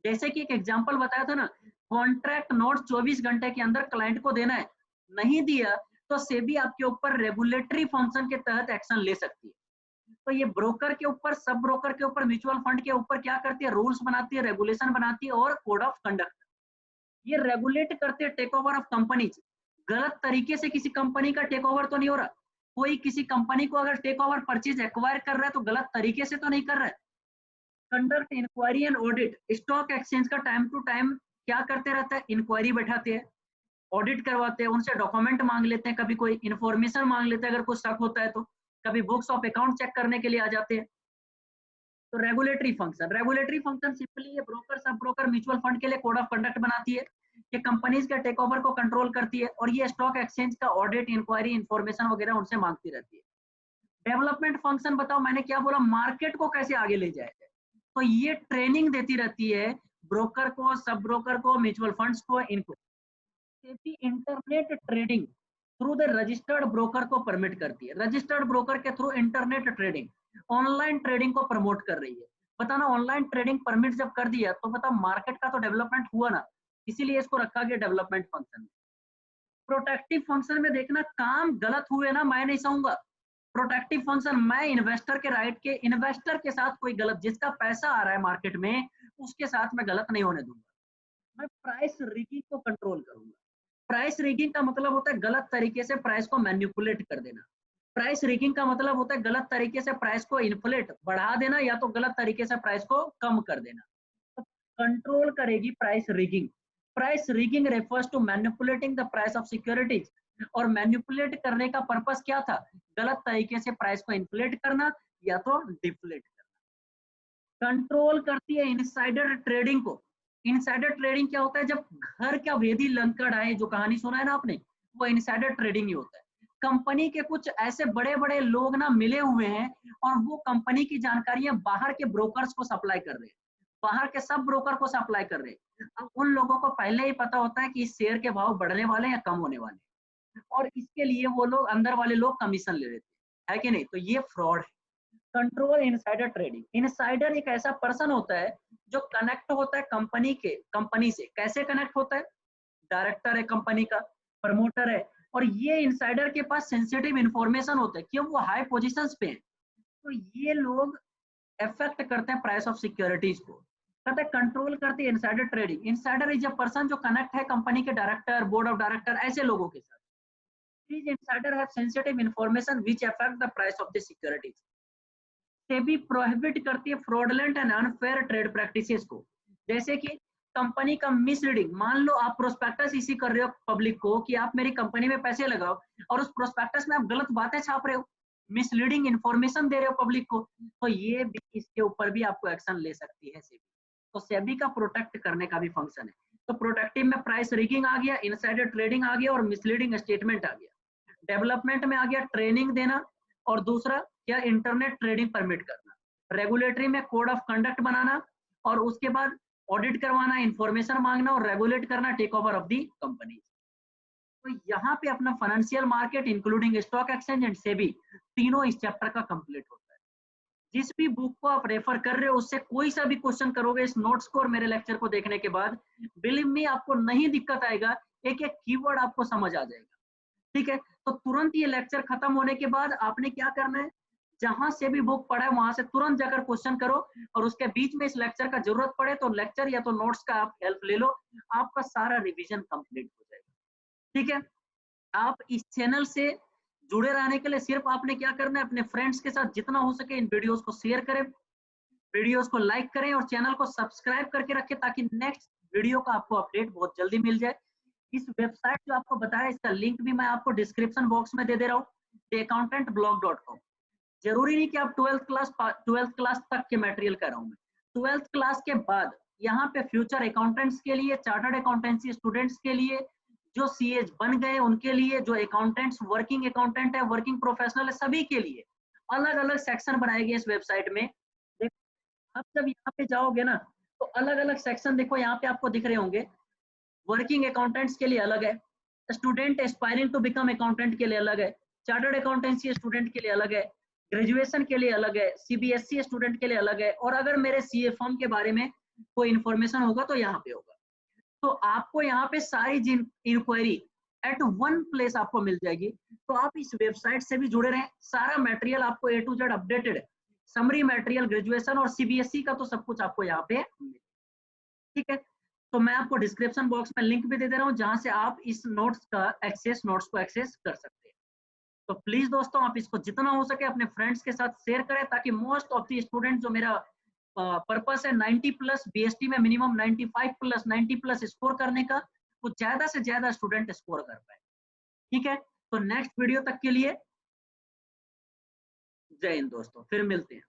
जैसे कि एक एग्जांपल बताया था ना, कॉन्ट्रैक्ट नोट 24 घंटे के अंदर क्लाइंट को देना है, नहीं दिया तो सेबी आपके ऊपर रेगुलेटरी फंक्शन के तहत एक्शन ले सकती है। तो ये ब्रोकर के ऊपर, सब ब्रोकर के ऊपर, म्यूचुअल फंड के ऊपर क्या करती है, रूल्स बनाती है, रेगुलेशन बनाती है और कोड ऑफ कंडक्ट। ये रेगुलेट करते हैं टेक ओवर ऑफ कंपनीज। गलत तरीके से किसी कंपनी का टेक ओवर तो नहीं हो रहा, कोई किसी कंपनी को अगर टेक ओवर परचेज एक्वायर कर रहा है तो गलत तरीके से तो नहीं कर रहा है। Conduct inquiry and audit, stock exchange का टाइम टू टाइम क्या करते रहता है, इंक्वायरी बैठाते हैं, ऑडिट करवाते हैं, उनसे डॉक्यूमेंट मांग लेते हैं, कभी कोई इन्फॉर्मेशन मांग लेते हैं अगर कुछ शक होता है तो, कभी बुक्स ऑफ अकाउंट चेक करने के लिए आ जाते हैं। तो रेगुलेटरी फंक्शन सिंपली ये broker, sub broker, mutual fund के लिए कोड ऑफ कंडक्ट बनाती है, ये कंपनीज के टेक ओवर को कंट्रोल करती है, और ये स्टॉक एक्सचेंज का ऑडिट, इंक्वायरी, इन्फॉर्मेशन वगैरह उनसे मांगती रहती है। डेवलपमेंट फंक्शन बताओ, मैंने क्या बोला, मार्केट को कैसे आगे ले जाए, तो ये ट्रेनिंग देती रहती है ब्रोकर को, सब ब्रोकर को, म्यूचुअल फंड्स को, इनको। Internet trading through the registered broker को परमिट करती है, रजिस्टर्ड ब्रोकर के through internet trading, online trading को प्रमोट कर रही है। बताना, ऑनलाइन ट्रेडिंग परमिट जब कर दिया तो बता मार्केट का तो डेवलपमेंट हुआ ना, इसीलिए इसको रखा गया डेवलपमेंट फंक्शन में। प्रोटेक्टिव फंक्शन में देखना, काम गलत हुए ना मैं नहीं सहूंगा। प्रोटेक्टिव फंक्शन, मैं इन्वेस्टर के राइट के, इन्वेस्टर के साथ कोई गलत, जिसका पैसा आ रहा है मार्केट में उसके साथ मैं गलत नहीं होने दूंगा। मैं प्राइस रिगिंग को कंट्रोल करूंगा। प्राइस रिगिंग का मतलब होता है गलत तरीके से प्राइस को मैनिपुलेट कर देना। प्राइस रिगिंग का मतलब होता है गलत तरीके से प्राइस को इन्फ्लेट, बढ़ा देना, या तो गलत तरीके से प्राइस को कम कर देना। तो कंट्रोल करेगी price rigging. Price rigging refers to manipulating the price of securities, और मैनिपुलेट करने का पर्पस क्या था, गलत तरीके से प्राइस को इन्फ्लेट करना या तो डिफ्लेट करना। कंट्रोल करती है इनसाइडर ट्रेडिंग को। इनसाइडर ट्रेडिंग क्या होता है, जब घर का भेदी लंका ढाए, जो कहानी सुना है ना आपने, वो इनसाइडर ट्रेडिंग ही होता है। कंपनी के कुछ ऐसे बड़े बड़े लोग ना मिले हुए हैं और वो कंपनी की जानकारियां बाहर के ब्रोकर्स को सप्लाई कर रहे हैं, बाहर के सब ब्रोकर को सप्लाई कर रहे हैं। अब उन लोगों को पहले ही पता होता है कि इस शेयर के भाव बढ़ने वाले या कम होने वाले, और इसके लिए वो लोग, अंदर वाले लोग कमीशन ले लेते हैं, है कि नहीं। तो ये फ्रॉड है। कंट्रोल इनसाइडर ट्रेडिंग, इनसाइडर एक ऐसा पर्सन होता है जो कनेक्ट होता है कंपनी से। कैसे कनेक्ट होता है, डायरेक्टर है कंपनी का, प्रमोटर है, और ये इनसाइडर के पास सेंसिटिव इंफॉर्मेशन होता है, क्यों, वो हाई पोजीशंस पे हैं। तो ये लोग अफेक्ट करते हैं प्राइस ऑफ सिक्योरिटीज को। कहते हैं कंट्रोल करते हैं insider trading. Insider is a person जो कनेक्ट है कंपनी के डायरेक्टर, बोर्ड ऑफ डायरेक्टर, ऐसे लोगों के साथ। These insider have sensitive information which affect the price of the securities. SEBI prohibit करती है fraudulent and unfair trade practices को। जैसे कि कंपनी का मिसलीडिंग, मान लो आप प्रोस्पेक्टस इसी कर रहे हो पब्लिक को कि आप मेरी कंपनी में पैसे लगाओ, और उस प्रोस्पेक्टस में आप गलत बातें छाप रहे हो, मिसलीडिंग इंफॉर्मेशन दे रहे हो पब्लिक को, तो ये भी, इसके ऊपर भी आपको एक्शन ले सकती है सेबी। तो सेबी का प्रोटेक्ट करने का भी फंक्शन है। तो प्रोटेक्टिव में प्राइस रिगिंग आ गया, इनसाइडर ट्रेडिंग आ गया, और मिसलीडिंग स्टेटमेंट आ गया। डेवलपमेंट में आ गया ट्रेनिंग देना, और दूसरा क्या, इंटरनेट ट्रेडिंग परमिट करना। रेगुलेटरी में कोड ऑफ कंडक्ट बनाना, और उसके बाद ऑडिट करवाना, इंफॉर्मेशन मांगना, और रेगुलेट करना take over of the company. तो यहाँ पे अपना financial market including stock exchange and SEBI, तीनों इस चैप्टर का कंप्लीट होता है। जिस भी बुक को आप रेफर कर रहे हो उससे कोई सा भी क्वेश्चन करोगे इस नोट्स को और मेरे लेक्चर को देखने के बाद, बिलीव मी आपको नहीं दिक्कत आएगा, एक एक कीवर्ड आपको समझ आ जाएगा। ठीक है, तो तुरंत ये लेक्चर खत्म होने के बाद आपने क्या करना है, जहां से भी बुक पढ़ा है वहां से तुरंत जाकर क्वेश्चन करो, और उसके बीच में इस लेक्चर का जरूरत पड़े तो लेक्चर या तो नोट्स का आप हेल्प ले लो, आपका सारा रिवीजन कंप्लीट हो जाएगा। ठीक है, आप इस चैनल से जुड़े रहने के लिए सिर्फ आपने क्या करना है, अपने फ्रेंड्स के साथ जितना हो सके इन वीडियोस को शेयर करें, वीडियोस को लाइक करें, और चैनल को सब्सक्राइब करके रखें, ताकि नेक्स्ट वीडियो का आपको अपडेट बहुत जल्दी मिल जाए। इस वेबसाइट जो आपको बताया, इसका लिंक भी मैं आपको डिस्क्रिप्शन बॉक्स में दे दे रहा हूँ, theaccountantblog.com। जरूरी नहीं कि आप 12th क्लास तक के मटेरियल कर रहा हूँ मैं, 12th क्लास के बाद यहाँ पे फ्यूचर अकाउंटेंट्स के लिए, चार्टर्ड अकाउंटेंसी स्टूडेंट्स के लिए, जो सीए बन गए उनके लिए, जो अकाउंटेंट्स, वर्किंग अकाउंटेंट है, वर्किंग प्रोफेशनल है, सभी के लिए अलग अलग सेक्शन बनाए गए इस वेबसाइट में। देखो आप जब यहाँ पे जाओगे ना तो अलग अलग सेक्शन देखो यहाँ पे आपको दिख रहे होंगे। वर्किंग अकाउंटेंट्स के लिए अलग है, student aspiring to become accountant के लिए अलग है, चार्टर्ड अकाउंटेंसी स्टूडेंट के लिए अलग है, ग्रेजुएशन के लिए अलग है, सीबीएसई स्टूडेंट के लिए अलग है, और अगर मेरे सीए फॉर्म के बारे में कोई इंफॉर्मेशन होगा तो यहाँ पे होगा। तो आपको यहाँ पे सारी इंक्वायरी एट वन प्लेस आपको मिल जाएगी। तो आप इस वेबसाइट से भी जुड़े रहें, सारा मटेरियल आपको ए टू जेड अपडेटेड है, समरी मटेरियल, ग्रेजुएशन और सीबीएसई का तो सब कुछ आपको यहाँ पे, ठीक है। तो मैं आपको डिस्क्रिप्शन बॉक्स में लिंक भी दे दे रहा हूँ जहां से आप इस नोट्स को एक्सेस कर सकते हैं। तो प्लीज दोस्तों आप इसको जितना हो सके अपने फ्रेंड्स के साथ शेयर करें, ताकि मोस्ट ऑफ दी स्टूडेंट, जो मेरा पर्पस है 90 प्लस बीएसटी में मिनिमम 95 प्लस 90 प्लस स्कोर करने का, वो ज्यादा से ज्यादा स्टूडेंट स्कोर कर पाए। ठीक है, तो नेक्स्ट वीडियो तक के लिए जय हिंद दोस्तों, फिर मिलते हैं।